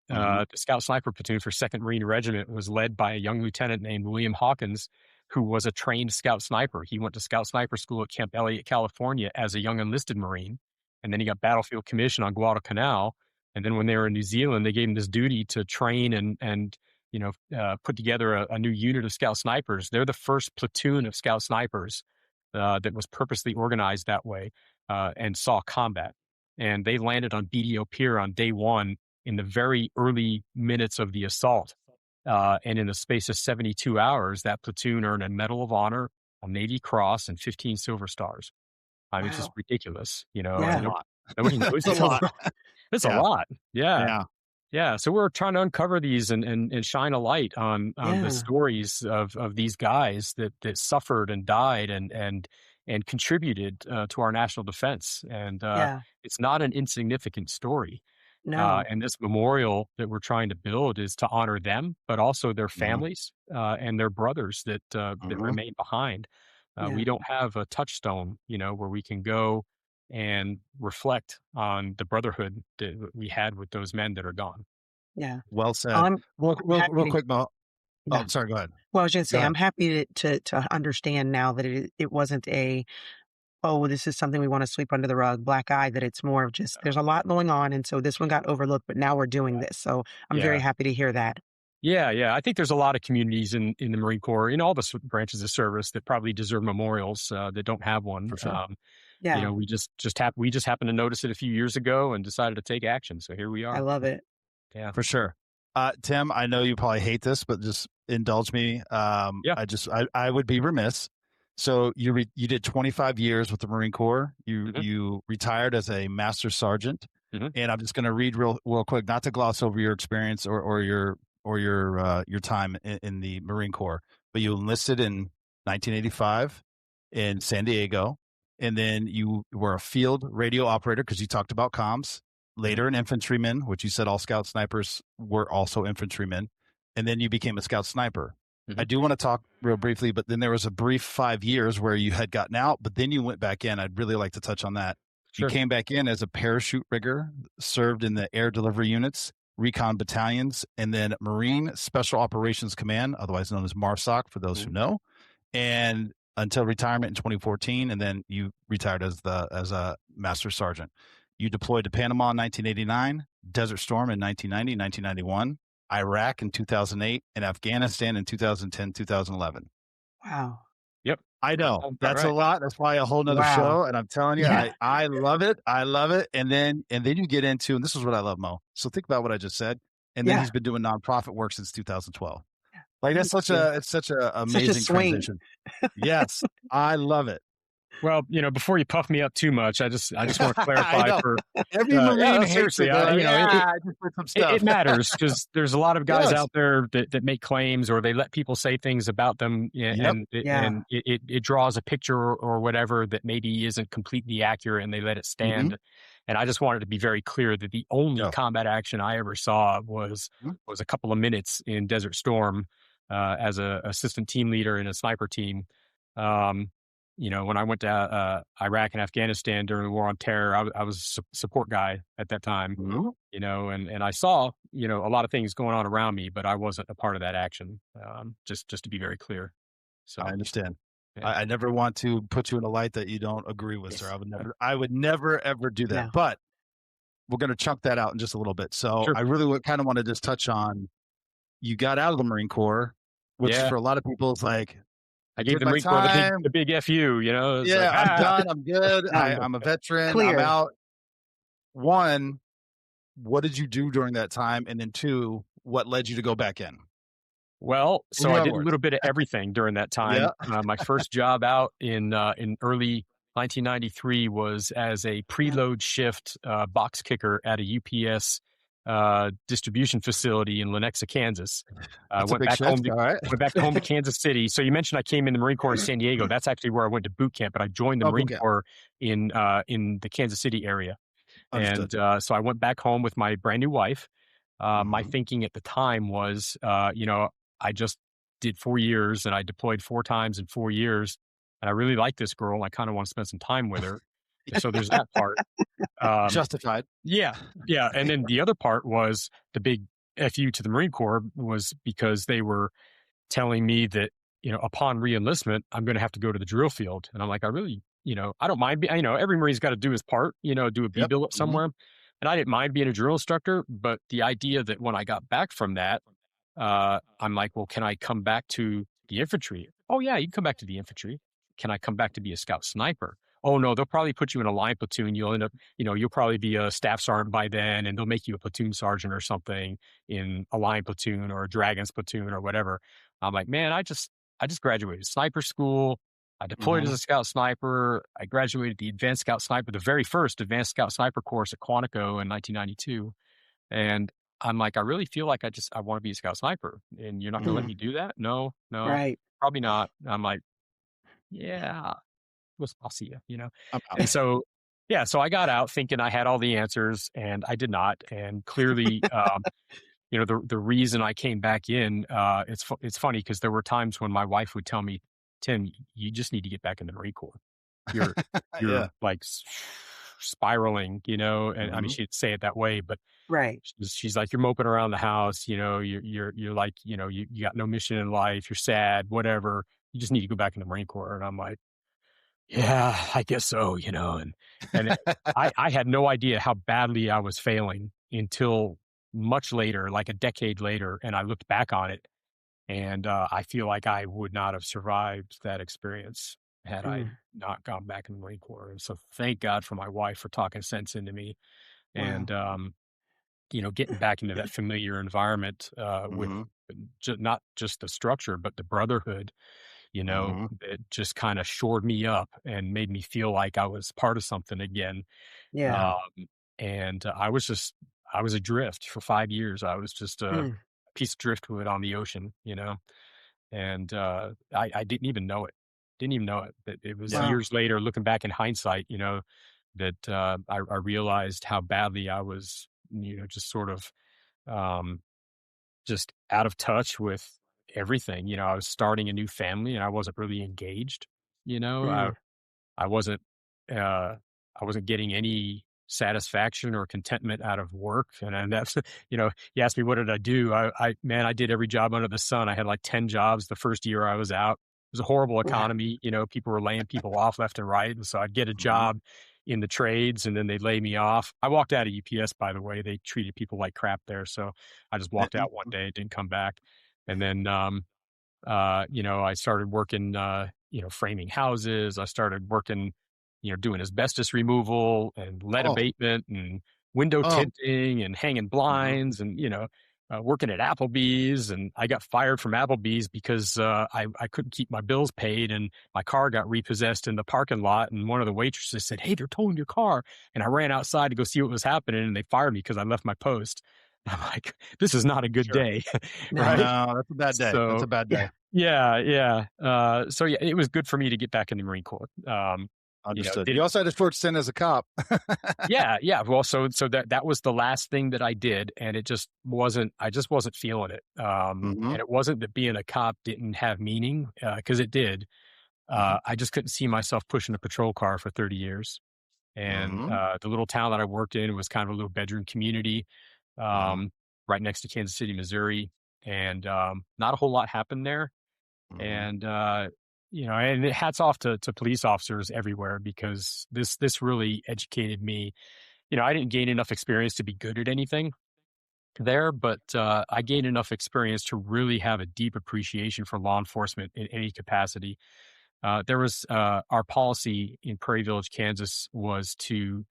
Mhm. The Scout Sniper Platoon for 2nd Marine Regiment was led by a young lieutenant named William Hawkins, who was a trained scout sniper. He went to scout sniper school at Camp Elliott, California as a young enlisted Marine. And then he got battlefield commission on Guadalcanal. And then when they were in New Zealand, they gave him this duty to train and put together a new unit of scout snipers. They're the first platoon of scout snipers that was purposely organized that way and saw combat. And they landed on BDO Pier on day one in the very early minutes of the assault. And in the space of 72 hours, that platoon earned a Medal of Honor, a Navy Cross, and 15 Silver Stars. I mean, it's just Wow. ridiculous, That's Yeah. a lot. nobody knows That's a lot. It's a Yeah. lot. Yeah. Yeah. Yeah. So we're trying to uncover these and shine a light on Yeah. the stories of these guys that suffered and died and contributed to our national defense. And Yeah. it's not an insignificant story. No. And this memorial that we're trying to build is to honor them, but also their Mhm. families and their brothers that Mhm. remain behind. Yeah. We don't have a touchstone, where we can go and reflect on the brotherhood that we had with those men that are gone. Yeah. Well said. I'm Real happy to quick, Mo. yeah. Oh, sorry. Go ahead. Well, I was just Go saying, ahead. I'm happy to understand now that it wasn't oh, this is something we want to sweep under the rug, black eye, that it's more of just there's a lot going on. And so this one got overlooked, but now we're doing this. So I'm very Yeah. happy to hear that. Yeah. I think there's a lot of communities in the Marine Corps, in all the branches of service, that probably deserve memorials that don't have one. For sure. Yeah. We just happened to notice it a few years ago and decided to take action. So here we I are. love it. Yeah. For sure. Tim, I know you probably hate this, but just indulge me. Yeah. I would be remiss. So you did 25 years with the Marine Corps. Mhm. You retired as a master sergeant, Mhm. and I'm just going to read real quick, not to gloss over your experience or your time in the Marine Corps. But you enlisted in 1985 in San Diego, and then you were a field radio operator because you talked about comms. Later, an infantryman, which you said all scout snipers were also infantrymen, and then you became a scout sniper. I do want to talk real briefly, but then there was a brief 5 years where you had gotten out, but then you went back in. I'd really like to touch on that. Sure. You came back in as a parachute rigger, served in the air delivery units, recon battalions, and then Marine Special Operations Command, otherwise known as MARSOC for those who know, and until retirement in 2014, and then you retired as a master sergeant. You deployed to Panama in 1989, Desert Storm in 1990, 1991, Iraq in 2008, and Afghanistan in 2010, 2011. Wow. Yep. I know that's a lot. That's probably a whole nother Wow. show. And I'm telling you, Yeah. I love it. I love it. And then you get into, and this is what I love, Mo. So think about what I just said. And then Yeah. he's been doing nonprofit work since 2012. Like that's Thank it's such a amazing swing. transition. Yes. I love it. Well, before you puff me up too much, I just want to I clarify know. for Every Marine hates seriously, it. They're like, I just put some stuff. it matters because there's a lot of guys Yes. out there that make claims or they let people say things about them, and it draws a picture or whatever that maybe isn't completely accurate, and they let it stand. And I just wanted to be very clear that the only combat action I ever saw was a couple of minutes in Desert Storm as a assistant team leader in a sniper team. When I went to Iraq and Afghanistan during the War on Terror, I was a support guy at that time, and I saw, a lot of things going on around me, but I wasn't a part of that action, just to be very clear. So I understand. Yeah. I never want to put you in a light that you don't agree with, sir. I would never, ever do that. No. But we're going to chunk that out in just a little bit. So Sure. I really kind of want to just touch on, you got out of the Marine Corps, which for a lot of people is like, I gave the Marine Corps the big FU, It's yeah, like, I'm done. I'm good. I'm a veteran. Clear. I'm out. One, what did you do during that time? And then two, what led you to go back in? Well, so In I other did a words. little bit of everything during that time. My first job out in early 1993 was as a preload shift box kicker at a UPS distribution facility in Lenexa, Kansas. That's a big shift. All right. Went back home to Kansas City. So you mentioned I came in the Marine Corps in San Diego. That's actually where I went to boot camp, but I joined the Oh, Marine boot camp. Corps in the Kansas City area. Understood. And so I went back home with my brand new wife. My Mhm. thinking at the time was, I just did 4 years and I deployed 4 times in 4 years. And I really like this girl. I kind of want to spend some time with her. So there's that part. Um, Justified. yeah, yeah. And then the other part was the big FU to the Marine Corps was because they were telling me that, upon reenlistment, I'm going to have to go to the drill field. And I'm like, I really, I don't mind. Every Marine's got to do his part, do a B Yep. billet Mhm. somewhere. And I didn't mind being a drill instructor, but the idea that when I got back from that, I'm like, well, can I come back to the infantry? Oh, yeah, you can come back to the infantry. Can I come back to be a scout sniper? Oh, no, they'll probably put you in a line platoon. You'll end up, you'll probably be a staff sergeant by then, and they'll make you a platoon sergeant or something in a line platoon or a dragons platoon or whatever. I'm like, man, I just graduated sniper school. I deployed as Mhm. a scout sniper. I graduated the advanced scout sniper, the very first advanced scout sniper course at Quantico in 1992. And I'm like, I really feel like I want to be a scout sniper, and you're not going to let Mm. me do that? No, no, Right. probably not. I'm like, yeah, I'll see you, I'm out. And so, yeah, so I got out thinking I had all the answers, and I did not. And clearly, the reason I came back in, it's funny because there were times when my wife would tell me, Tim, you just need to get back in the Marine Corps. You're Yeah. you're like spiraling, and I mean Mhm. she'd say it that way, but Right. she's like, you're moping around the house, you're like, you got no mission in life, you're sad, whatever. You just need to go back in the Marine Corps. And I'm like, yeah, I guess so, and I had no idea how badly I was failing until much later, like a decade later, and I looked back on it, and I feel like I would not have survived that experience had I Mm. not gone back in the Marine Corps. And so thank God for my wife for talking sense into me, Wow. and getting back into that familiar environment with Mhm. not just the structure, but the brotherhood, Mhm. it just kind of shored me up and made me feel like I was part of something again. Yeah. Um, and I was adrift for 5 years. I was just a Mm. piece of driftwood on the ocean, and I didn't even know it. Didn't even know it. That it was Yeah. Wow. years later, looking back in hindsight, that I realized how badly I was, just sort of um, just out of touch with everything. I was starting a new family and I wasn't really engaged. You know, I Mm. I wasn't uh, I wasn't getting any satisfaction or contentment out of work. And that's you asked me what did I do? I did every job under the sun. I had like 10 jobs the first year I was out. It was a horrible Wow. economy. People were laying people off left and right. And so I'd get a Mhm. job in the trades and then they'd lay me off. I walked out of UPS, by the way. They treated people like crap there. So I just walked out one day, didn't come back. And then I started working, framing houses. I started working, doing asbestos removal and lead Oh. abatement and window Oh. tinting and hanging Mhm. blinds and, working at Applebee's. And I got fired from Applebee's because I couldn't keep my bills paid and my car got repossessed in the parking lot. And one of the waitresses said, "Hey, they're towing your car." And I ran outside to go see what was happening and they fired me because I left my post. I'm like, this is not a good Sure. day. No. Right. No, that's a bad day. That's So a bad Yeah. day. yeah, yeah. So yeah, it was good for me to get back in the Marine Corps. Understood. Did You it? also had a short stint as a cop. Yeah, yeah. Well, so that was the last thing that I did, and it just wasn't. I just wasn't feeling it. Mhm. And it wasn't that being a cop didn't have meaning, because it did. Mhm. I just couldn't see myself pushing a patrol car for 30 years. And Mhm. the little town that I worked in was kind of a little bedroom community, Mhm. um, right next to Kansas City, Missouri, and not a whole lot happened there. Mhm. And and hats off to police officers everywhere because this really educated me. I didn't gain enough experience to be good at anything there, but I gained enough experience to really have a deep appreciation for law enforcement in any capacity. There was our policy in Prairie Village, Kansas, was to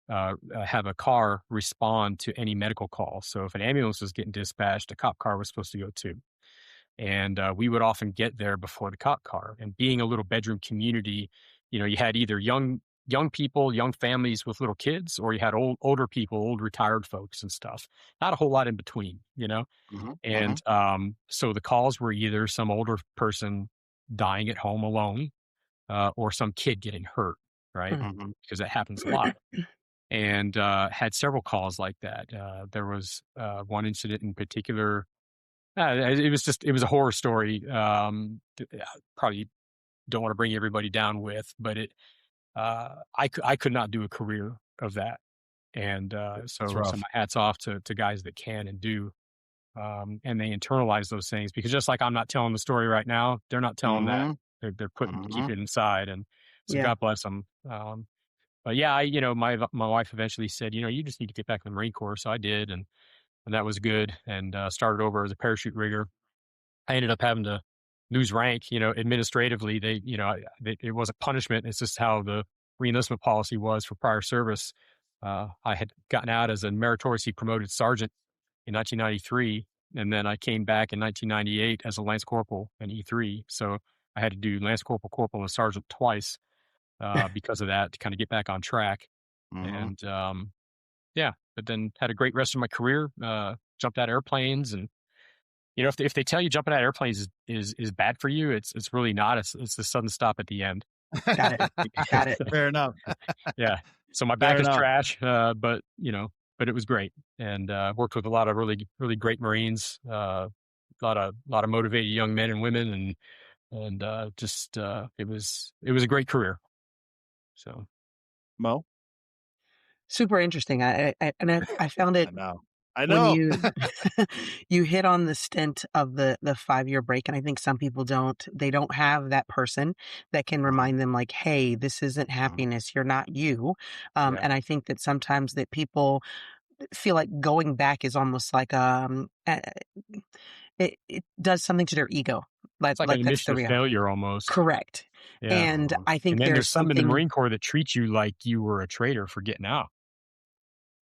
have a car respond to any medical call. So if an ambulance was getting dispatched, a cop car was supposed to go too. And we would often get there before the cop car. And being a little bedroom community, you had either young people, young families with little kids, or you had older people, old retired folks and stuff. Not a whole lot in between, Mhm. And Mhm. so the calls were either some older person dying at home alone, or some kid getting hurt, right? Mm. Mhm. Because that happens a lot. And had several calls like that. There was one incident in particular. It was a horror story. Probably don't want to bring everybody down with, but I could not do a career of that. And It's so rough. my hats off to guys that can and do. And they internalize those things, because just like I'm not telling the story right now, they're not telling that. Mhm. They're putting Mhm. keeping it inside, and so Yeah. God bless them. But yeah, my wife eventually said, you just need to get back in the Marine Corps. So I did, and that was good. And started over as a parachute rigger. I ended up having to lose rank. Administratively, it wasn't punishment. It's just how the reenlistment policy was for prior service. I had gotten out as a meritoriously promoted sergeant in 1993, and then I came back in 1998 as a lance corporal in E3. So I had to do lance corporal, corporal, and sergeant twice because of that, to kind of get back on track. Mhm. And yeah, but then had a great rest of my career. Jumped out of airplanes, and if they tell you jumping out of airplanes is bad for you, it's really not. It's the sudden stop at the end. Got it. Got it. Fair enough. Yeah. So my back Fair is enough. trash, but it was great, and worked with a lot of really really great Marines, a lot of motivated young men and women, and just it was a great career. So Mo? Super interesting. I found it I know. I when know. you you hit on the stint of the 5-year break, and I think some people they don't have that person that can Mhm. remind them like, "Hey, this isn't Mhm. happiness. You're not you." yeah, And I think that sometimes that people feel like going back is almost like, it does something to their ego. it's like an Like that's admission the of reality. failure almost. Correct. Yeah, And Mhm. I and think then there's there's some in the something. Marine Corps that treat you like you were a traitor for getting out.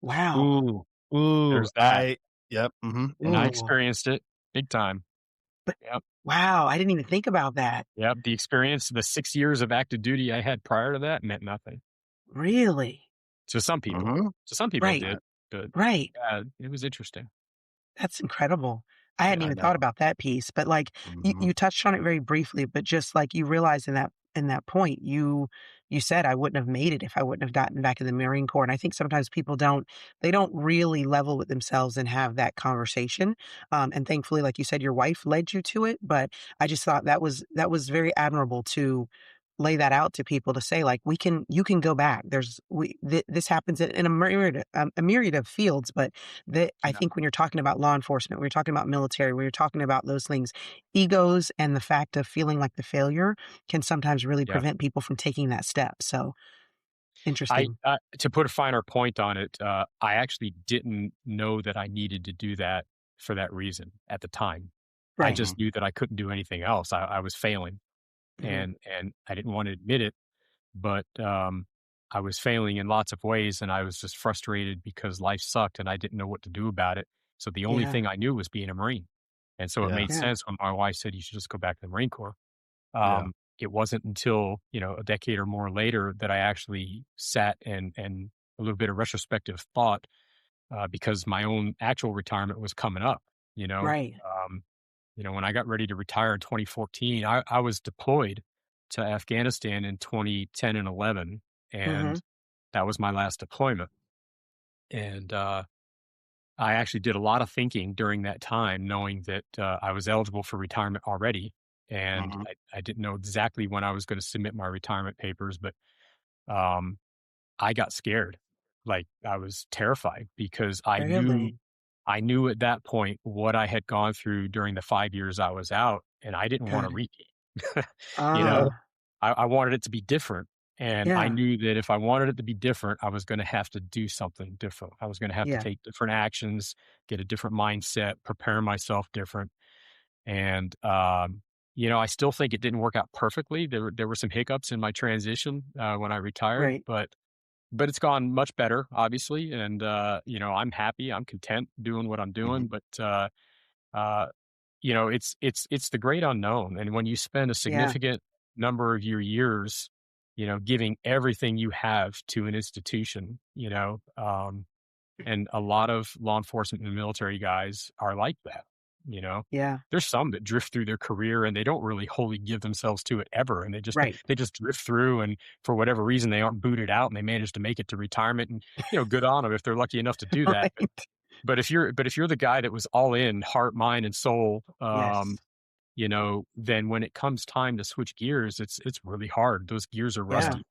Wow. Ooh. Ooh. There's that, Yep. Mhm. and I Mhm. Ooh. experienced it big time. But Yep. wow, I didn't even think about that. Yep, the experience, the 6 years of active duty I had prior to that meant nothing Really? to some people. Mhm. To some people it Right. did, but, Right. it was interesting. That's incredible. I hadn't Yeah. I even thought know. about that piece, but, like, Mhm. you touched on it very briefly, but just, like, you realize in that point, you said, "I wouldn't have made it if I wouldn't have gotten back in the Marine Corps," and I think sometimes people they don't really level with themselves and have that conversation, and thankfully, like you said, your wife led you to it, but I just thought that was very admirable to lay that out to people to say, like, you can go back. This happens in a myriad of fields, but I Yeah. think when you're talking about law enforcement, when you're talking about military, when you're talking about those things, egos and the fact of feeling like the failure can sometimes really Yeah. prevent people from taking that step. So interesting. To put a finer point on it, I actually didn't know that I needed to do that for that reason at the time. I Right. Mhm. just knew that I couldn't do anything else. I was failing, Mhm. and I didn't want to admit it, but I was failing in lots of ways, and I was just frustrated because life sucked, and I didn't know what to do about it. So the only Yeah. thing I knew was being a Marine, and so it Yeah. made Yeah. sense when my wife said you should just go back to the Marine Corps. Yeah. It wasn't until, a decade or more later that I actually sat and a little bit of retrospective thought, because my own actual retirement was coming up, you know. Right. When I got ready to retire in 2014, I was deployed to Afghanistan in 2010 and 11, Mhm. and that was my last deployment. And I actually did a lot of thinking during that time, knowing that I was eligible for retirement already. And Mhm. I didn't know exactly when I was going to submit my retirement papers, but um, I got scared. Like, I was terrified because Really? I knew at that point what I had gone through during the 5 years I was out, and I didn't want to Good. repeat. you know, Ah. I wanted it to be different. And I Yeah. knew that if I wanted it to be different, I was going to have to do something different. I was going to have to Yeah. take different actions, get a different mindset, prepare myself different. And, I still think it didn't work out perfectly. There were some hiccups in my transition when I retired, Right. but it's gone much better, obviously. And, I'm happy. I'm content doing what I'm Mhm. doing. But, uh, it's the great unknown. And when you spend a Yeah. significant number of your years, giving everything you have to an institution, and a lot of law enforcement and military guys are like that, you know. Yeah. There's some that drift through their career and they don't really wholly give themselves to it ever. And Right. they just drift through, and for whatever reason, they aren't booted out and they manage to make it to retirement, and, good on them if they're lucky enough to do that. Right. But if you're the guy that was all in heart, mind, and soul, Yes. then when it comes time to switch gears, it's really hard. Those gears are Yeah. rusty,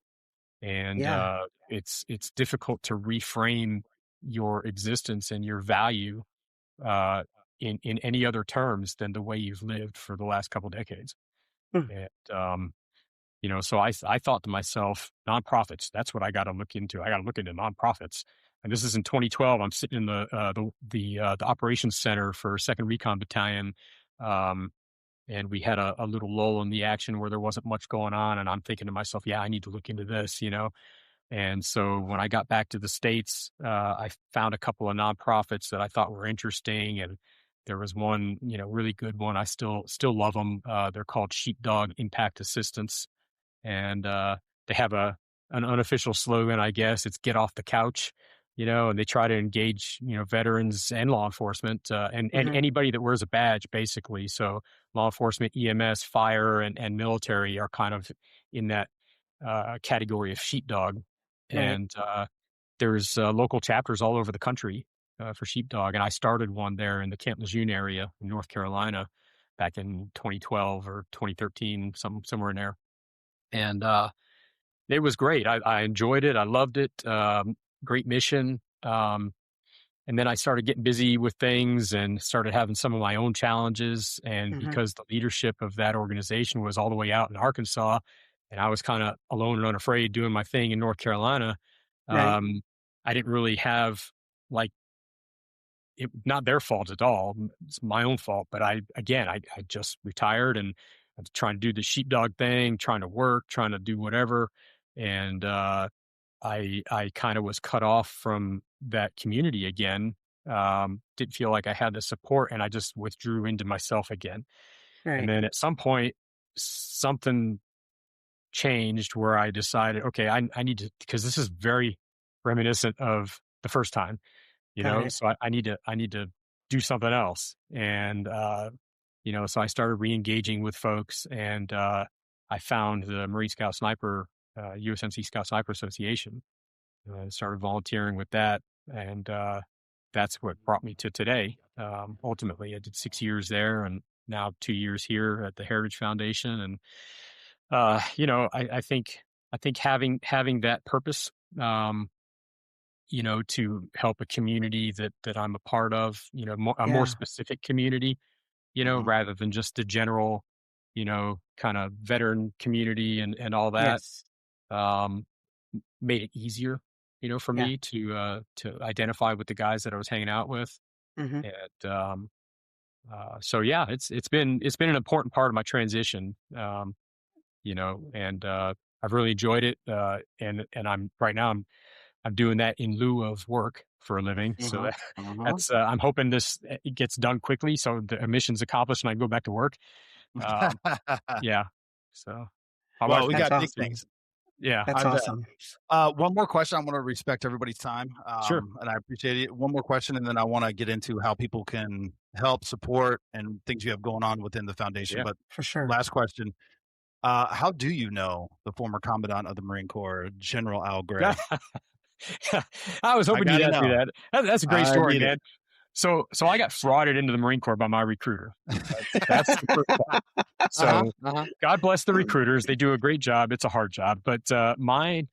and Yeah. it's difficult to reframe your existence and your value uh, in any other terms than the way you've lived for the last couple decades. Hmm. And so I thought to myself, nonprofits. That's what I got to look into. I got to look into nonprofits. And this is in 2012. I'm sitting in the operations center for Second Recon Battalion. And we had a little lull in the action where there wasn't much going on. And I'm thinking to myself, yeah, I need to look into this, And so when I got back to the States, I found a couple of nonprofits that I thought were interesting. And there was one, really good one. I still love them. They're called Sheepdog Impact Assistance. And they have an unofficial slogan, I guess. It's "Get off the couch," and they try to engage, veterans and law enforcement and anybody that wears a badge, basically. So law enforcement, EMS, fire, and military are kind of in that category of sheepdog. Right. And there's local chapters all over the country for sheepdog. And I started one there in the Camp Lejeune area in North Carolina back in 2012 or 2013, somewhere in there. And it was great. I enjoyed it. I loved it. Great mission. And then I started getting busy with things and started having some of my own challenges. And because the leadership of that organization was all the way out in Arkansas, and I was kind of alone and unafraid doing my thing in North Carolina, Right. I didn't really have not their fault at all. It's my own fault. But I just retired and I was trying to do the sheepdog thing, trying to work, trying to do whatever. And I kind of was cut off from that community again. Didn't feel like I had the support, and I just withdrew into myself again. Right. And then at some point, something changed where I decided, okay, I need to, because this is very reminiscent of the first time, so I need to do something else. And, so I started re-engaging with folks, and I found the Marine Scout Sniper, USMC Scout Sniper Association, and started volunteering with that. And that's what brought me to today. Ultimately, I did 6 years there and now 2 years here at the Heritage Foundation. And, I think having that purpose, to help a community that I'm a part of, a more specific community, rather than just the general, kind of veteran community and all that, Yes. made it easier, for me to identify with the guys that I was hanging out with. Mm-hmm. And so yeah, it's been an important part of my transition, and I've really enjoyed it. And I'm right now I'm doing that in lieu of work for a living. So that's I'm hoping it gets done quickly so the mission's accomplished and I can go back to work. Yeah. So well, we got awesome. big things. Yeah. That's awesome. One more question. I want to respect everybody's time. Sure. And I appreciate it. One more question, and then I want to get into how people can help, support, and things you have going on within the foundation. Yeah, but for sure. Last question. How do you know the former Commandant of the Marine Corps, General Al Gray? I was hoping you'd ask me that. That's a great story, man. So I got frauded into the Marine Corps by my recruiter. That's the first part. So God bless the recruiters. They do a great job. It's a hard job. But I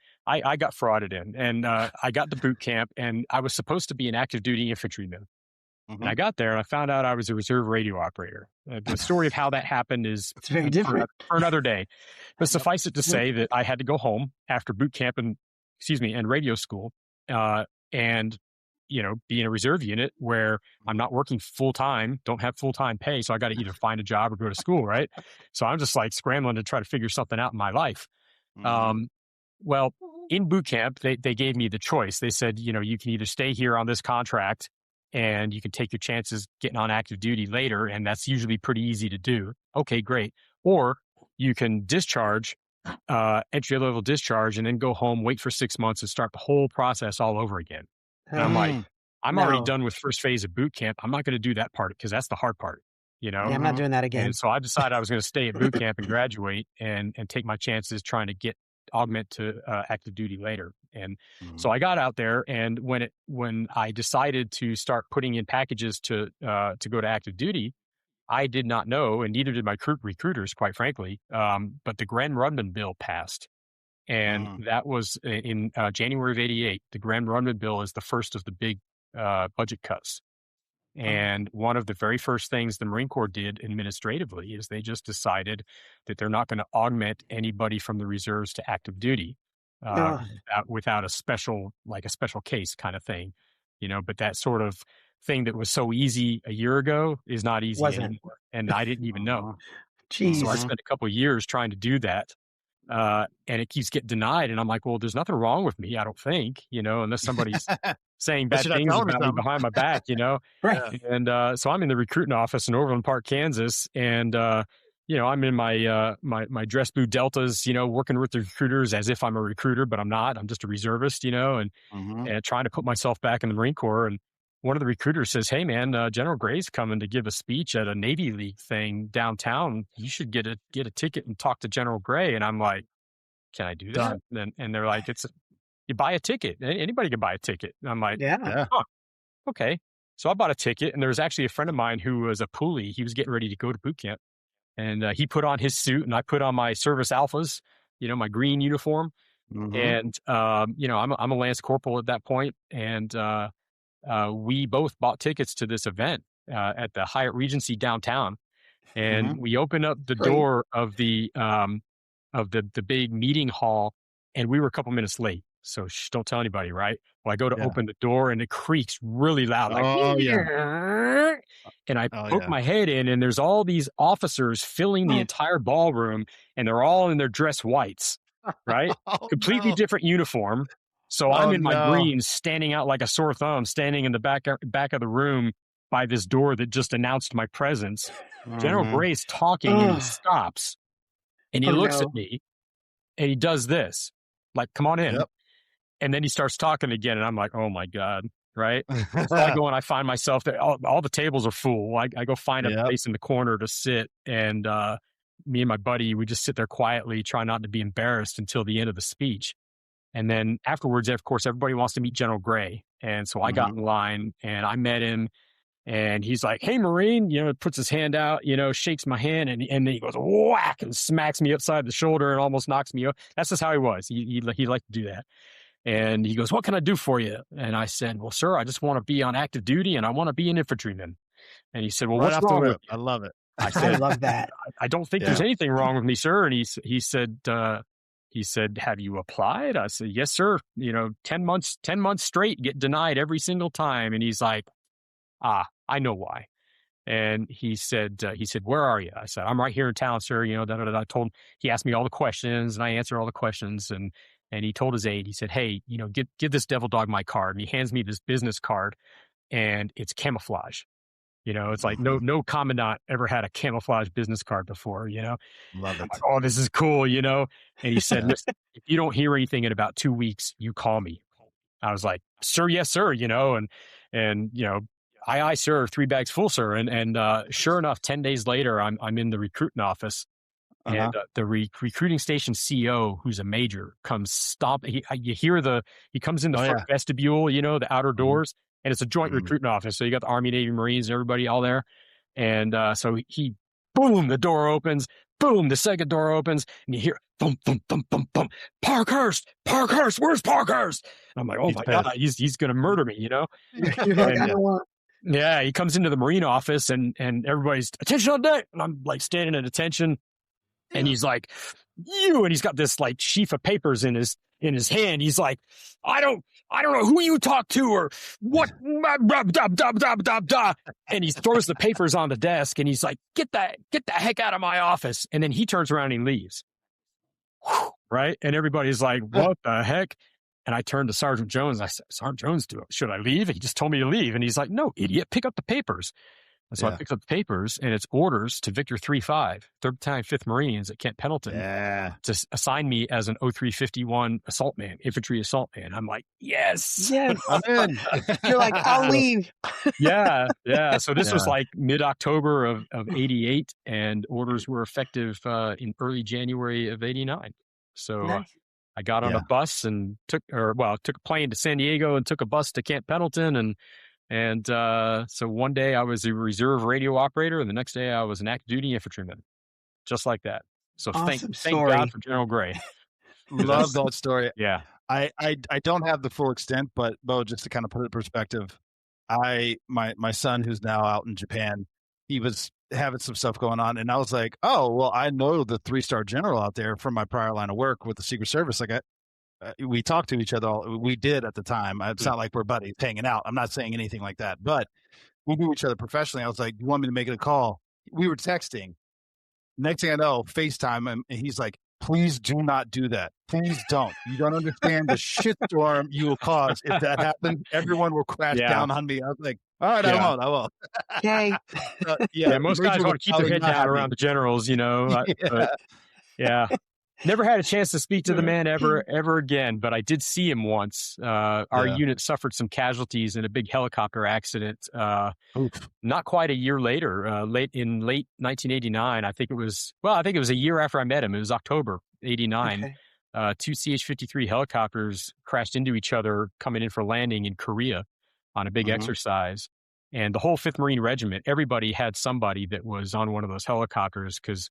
got frauded in, and I got the boot camp, and I was supposed to be an active duty infantryman. And I got there and I found out I was a reserve radio operator. The story of how that happened is it's very different for another day. But suffice it to say that I had to go home after boot camp and radio school, and be in a reserve unit where I'm not working full time, don't have full time pay, so I got to either find a job or go to school, right? So I'm just like scrambling to try to figure something out in my life. Well, in boot camp, they gave me the choice. They said, you can either stay here on this contract and you can take your chances getting on active duty later, and that's usually pretty easy to do. Okay, great. Or you can discharge entry level discharge, and then go home, wait for 6 months, and start the whole process all over again. And I'm like, I'm already done with first phase of boot camp. I'm not going to do that part because that's the hard part, Yeah, I'm not doing that again. And so I decided I was going to stay at boot camp and graduate and take my chances trying to augment to active duty later. And so I got out there, and when I decided to start putting in packages to go to active duty, I did not know, and neither did my recruiters, quite frankly. But the Gramm-Rudman bill passed. And that was in January of '88. The Gramm-Rudman bill is the first of the big budget cuts. And one of the very first things the Marine Corps did administratively is they just decided that they're not going to augment anybody from the reserves to active duty without a special case kind of thing, but that sort of thing that was so easy a year ago is not easy anymore. And I didn't even know. Jeez. So I spent a couple of years trying to do that. And it keeps getting denied. And I'm like, well, there's nothing wrong with me, I don't think, unless somebody's saying bad things about me behind my back, Right. And so I'm in the recruiting office in Overland Park, Kansas. And, I'm in my dress blue Deltas, working with the recruiters as if I'm a recruiter, but I'm not. I'm just a reservist, and trying to put myself back in the Marine Corps. And one of the recruiters says, hey, man, General Gray's coming to give a speech at a Navy League thing downtown. You should get a ticket and talk to General Gray. And I'm like, can I do that? And they're like, you buy a ticket. Anybody can buy a ticket. And I'm like, huh, okay. So I bought a ticket, and there was actually a friend of mine who was a poolee. He was getting ready to go to boot camp. And he put on his suit, and I put on my service alphas, my green uniform. And, I'm a Lance Corporal at that point. And we both bought tickets to this event at the Hyatt Regency downtown. And we opened up the door of the big meeting hall, and we were a couple minutes late. So don't tell anybody, right? Well, I go to open the door, and it creaks really loud. And I poke my head in, and there's all these officers filling the entire ballroom, and they're all in their dress whites, right? Completely different uniform. So I'm in my greens, standing out like a sore thumb, standing in the back of the room by this door that just announced my presence. General Gray's talking, and he stops, and he looks at me, and he does this, like, come on in. And then he starts talking again, and I'm like, oh my God, right? So I go and I find myself there. All the tables are full. I go find a place in the corner to sit, and me and my buddy, we just sit there quietly, try not to be embarrassed until the end of the speech. And then afterwards, of course, everybody wants to meet General Gray. And so I got in line, and I met him, and he's like, hey, Marine, puts his hand out, shakes my hand, and then he goes whack and smacks me upside the shoulder and almost knocks me up. That's just how he was. He liked to do that. And he goes, what can I do for you? And I said, well, sir, I just want to be on active duty, and I want to be an infantryman. And he said, well, what's wrong with you? I love it. I said, I love that. I don't think there's anything wrong with me, sir. And he said, have you applied? I said, yes, sir. 10 months straight, get denied every single time. And he's like, I know why. And he said, where are you? I said, I'm right here in town, sir. I told him. He asked me all the questions, and I answered all the questions. And he told his aide, he said, hey, give this devil dog my card. And he hands me this business card, and it's camouflage. It's like no commandant ever had a camouflage business card before, Love it. Like, oh, this is cool, And he said, listen, if you don't hear anything in about 2 weeks, you call me. I was like, sir, yes, sir, and aye, sir, 3 bags full, sir. And sure enough, 10 days later, I'm in the recruiting office. And the recruiting station CO, who's a major, comes stop. He comes in the front vestibule, the outer doors, and it's a joint recruiting office. So you got the Army, Navy, Marines, everybody all there. And so boom, the door opens, boom, the second door opens, and you hear boom, boom, boom, boom, boom. Parkhurst, where's Parkhurst? And I'm like, oh my God, he's going to murder me, You're like, I don't want. Yeah, he comes into the Marine office, and everybody's attention on deck. And I'm like standing at attention. And he's like, and he's got this like sheaf of papers in his hand. He's like, I don't know who you talk to or what. And he throws the papers on the desk, and he's like, get the heck out of my office. And then he turns around and he leaves. Right. And everybody's like, what the heck? And I turned to Sergeant Jones. I said, Sergeant Jones, should I leave? He just told me to leave. And he's like, no, idiot, pick up the papers. And so I picked up the papers, and it's orders to Victor 3-5, 3rd Battalion, 5th Marines at Camp Pendleton, to assign me as an 0351 assault man, infantry assault man. I'm like, yes, I'm in. You're like, I'll leave. Yeah. So this was like mid-October of 88, and orders were effective in early January of 89. So I got on a bus and took a plane to San Diego and took a bus to Camp Pendleton, and so one day I was a reserve radio operator, and the next day I was an active duty infantryman, just like that. So awesome thank God for General Gray. Love that story. Yeah. I don't have the full extent, but Bo, just to kind of put it in perspective, my son, who's now out in Japan, he was having some stuff going on, and I was like, oh, well, I know the 3-star general out there from my prior line of work with the Secret Service. Like we talked to each other. We did at the time. It's not like we're buddies hanging out. I'm not saying anything like that, but we knew each other professionally. I was like, you want me to make it a call? We were texting. Next thing I know, FaceTime, and he's like, please do not do that. Please don't. You don't understand the shitstorm you will cause if that happens. Everyone will crash down on me. I was like, all right, I won't. Okay. Most guys want to keep their head down around the generals, But, never had a chance to speak to the man ever again, but I did see him once. Our unit suffered some casualties in a big helicopter accident. Not quite a year later, late 1989. I think it was a year after I met him. It was October 89. Okay. 2 CH-53 helicopters crashed into each other coming in for landing in Korea on a big exercise. And the whole 5th Marine Regiment, everybody had somebody that was on one of those helicopters because,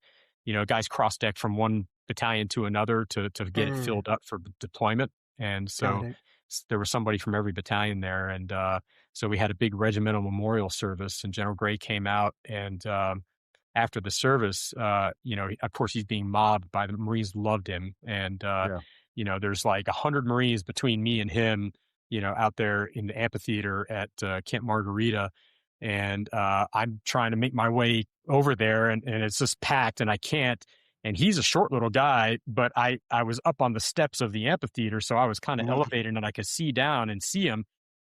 guys cross-deck from one battalion to another to get it filled up for deployment. And so there was somebody from every battalion there. And so we had a big regimental memorial service, and General Gray came out. And after the service, of course, he's being mobbed by the Marines, loved him. And, there's like 100 Marines between me and him, out there in the amphitheater at Camp Margarita. And I'm trying to make my way over there, and it's just packed, and I can't. And he's a short little guy, but I was up on the steps of the amphitheater, so I was kind of elevated, and I could see down and see him.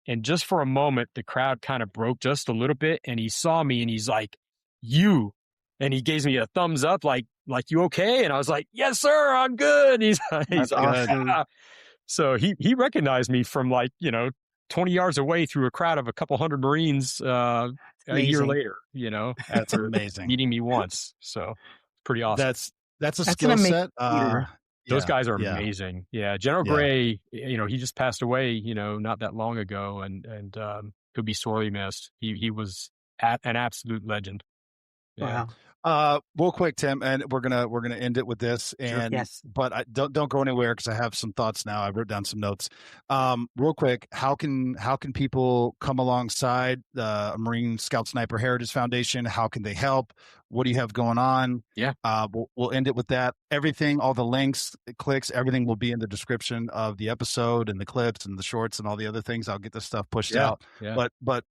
And just for a moment, the crowd kind of broke just a little bit, and he saw me, and he's like, "You," and he gave me a thumbs up, like "You okay?" And I was like, "Yes, sir, I'm good." He's awesome. Yeah. So he recognized me from 20 yards away through a crowd of a couple hundred Marines a year later. That's amazing. Meeting me once, so pretty awesome. That's a skill set. Those guys are amazing. Yeah. General Gray, he just passed away, not that long ago, and could be sorely missed. He was an absolute legend. Yeah. Wow. Real quick, Tim, and we're gonna end it with this. And but don't go anywhere because I have some thoughts now. I wrote down some notes. Real quick, how can people come alongside the Marine Scout Sniper Heritage Foundation? How can they help? What do you have going on? Yeah. We'll end it with that. Everything, all the links, clicks, everything will be in the description of the episode, and the clips and the shorts and all the other things. I'll get this stuff pushed out. Yeah. But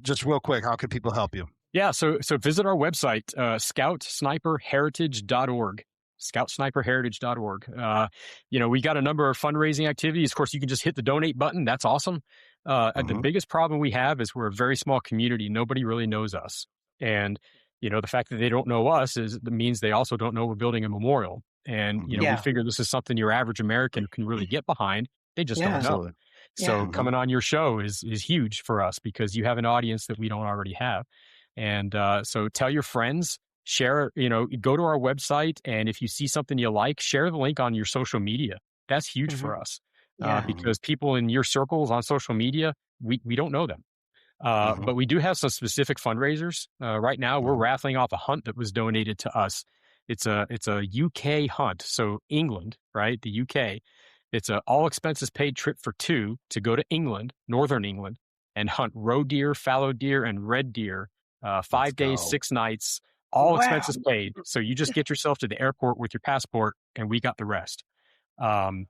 just real quick, how can people help you? Yeah, so visit our website, scoutsniperheritage.org, scoutsniperheritage.org. We got a number of fundraising activities. Of course, you can just hit the donate button. That's awesome. The biggest problem we have is we're a very small community. Nobody really knows us. And, the fact that they don't know us means they also don't know we're building a memorial. And, we figure this is something your average American can really get behind. They just don't know. So coming on your show is huge for us because you have an audience that we don't already have. And so tell your friends, share, go to our website. And if you see something you like, share the link on your social media. That's huge for us because people in your circles on social media, we don't know them. But we do have some specific fundraisers. Right now, we're raffling off a hunt that was donated to us. It's a UK hunt. So England, right? The UK. It's a all expenses paid trip for 2 to go to England, Northern England, and hunt roe deer, fallow deer, and red deer. 5 days, 6 nights, all expenses paid. So you just get yourself to the airport with your passport, and we got the rest. And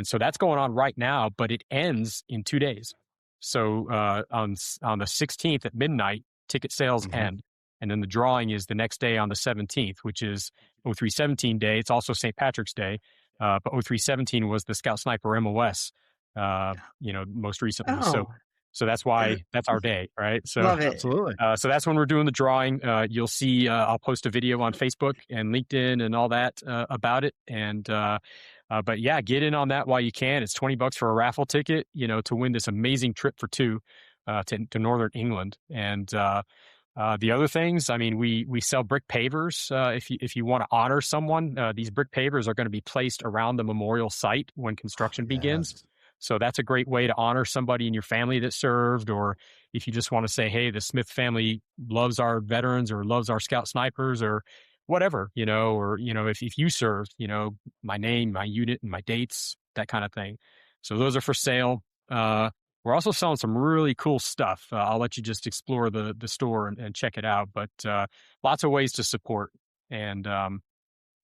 so that's going on right now, but it ends in 2 days. So on the 16th at midnight, ticket sales end. And then the drawing is the next day on the 17th, which is 0317 Day. It's also St. Patrick's Day. But 0317 was the Scout Sniper MOS, most recently. So So that's why that's our day, right? So Love it. Absolutely. so that's when we're doing the drawing. You'll see I'll post a video on Facebook and LinkedIn and all that about it. And but yeah, get in on that while you can. It's $20 for a raffle ticket, to win this amazing trip for two to Northern England. And the other things, I mean, we sell brick pavers. If you want to honor someone, these brick pavers are going to be placed around the memorial site when construction begins. Yes. So that's a great way to honor somebody in your family that served, or if you just want to say, hey, the Smith family loves our veterans or loves our scout snipers or whatever, or, if you served, my name, my unit, and my dates, that kind of thing. So those are for sale. We're also selling some really cool stuff. I'll let you just explore the store and check it out, but lots of ways to support. And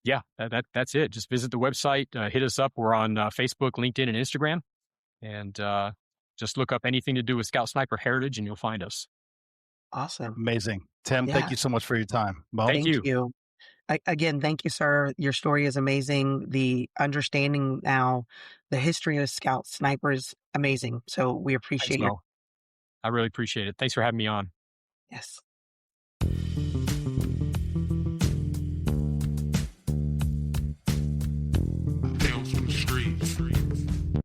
yeah, that's it. Just visit the website, hit us up. We're on Facebook, LinkedIn, and Instagram. And just look up anything to do with Scout Sniper Heritage and you'll find us. Awesome. Amazing. Tim, Yeah. thank you so much for your time. Mo? Thank you. Again, thank you, sir. Your story is amazing. The understanding now, the history of Scout Snipers, amazing. So we Thanks, appreciate Mo. I really appreciate it. Thanks for having me on. Yes.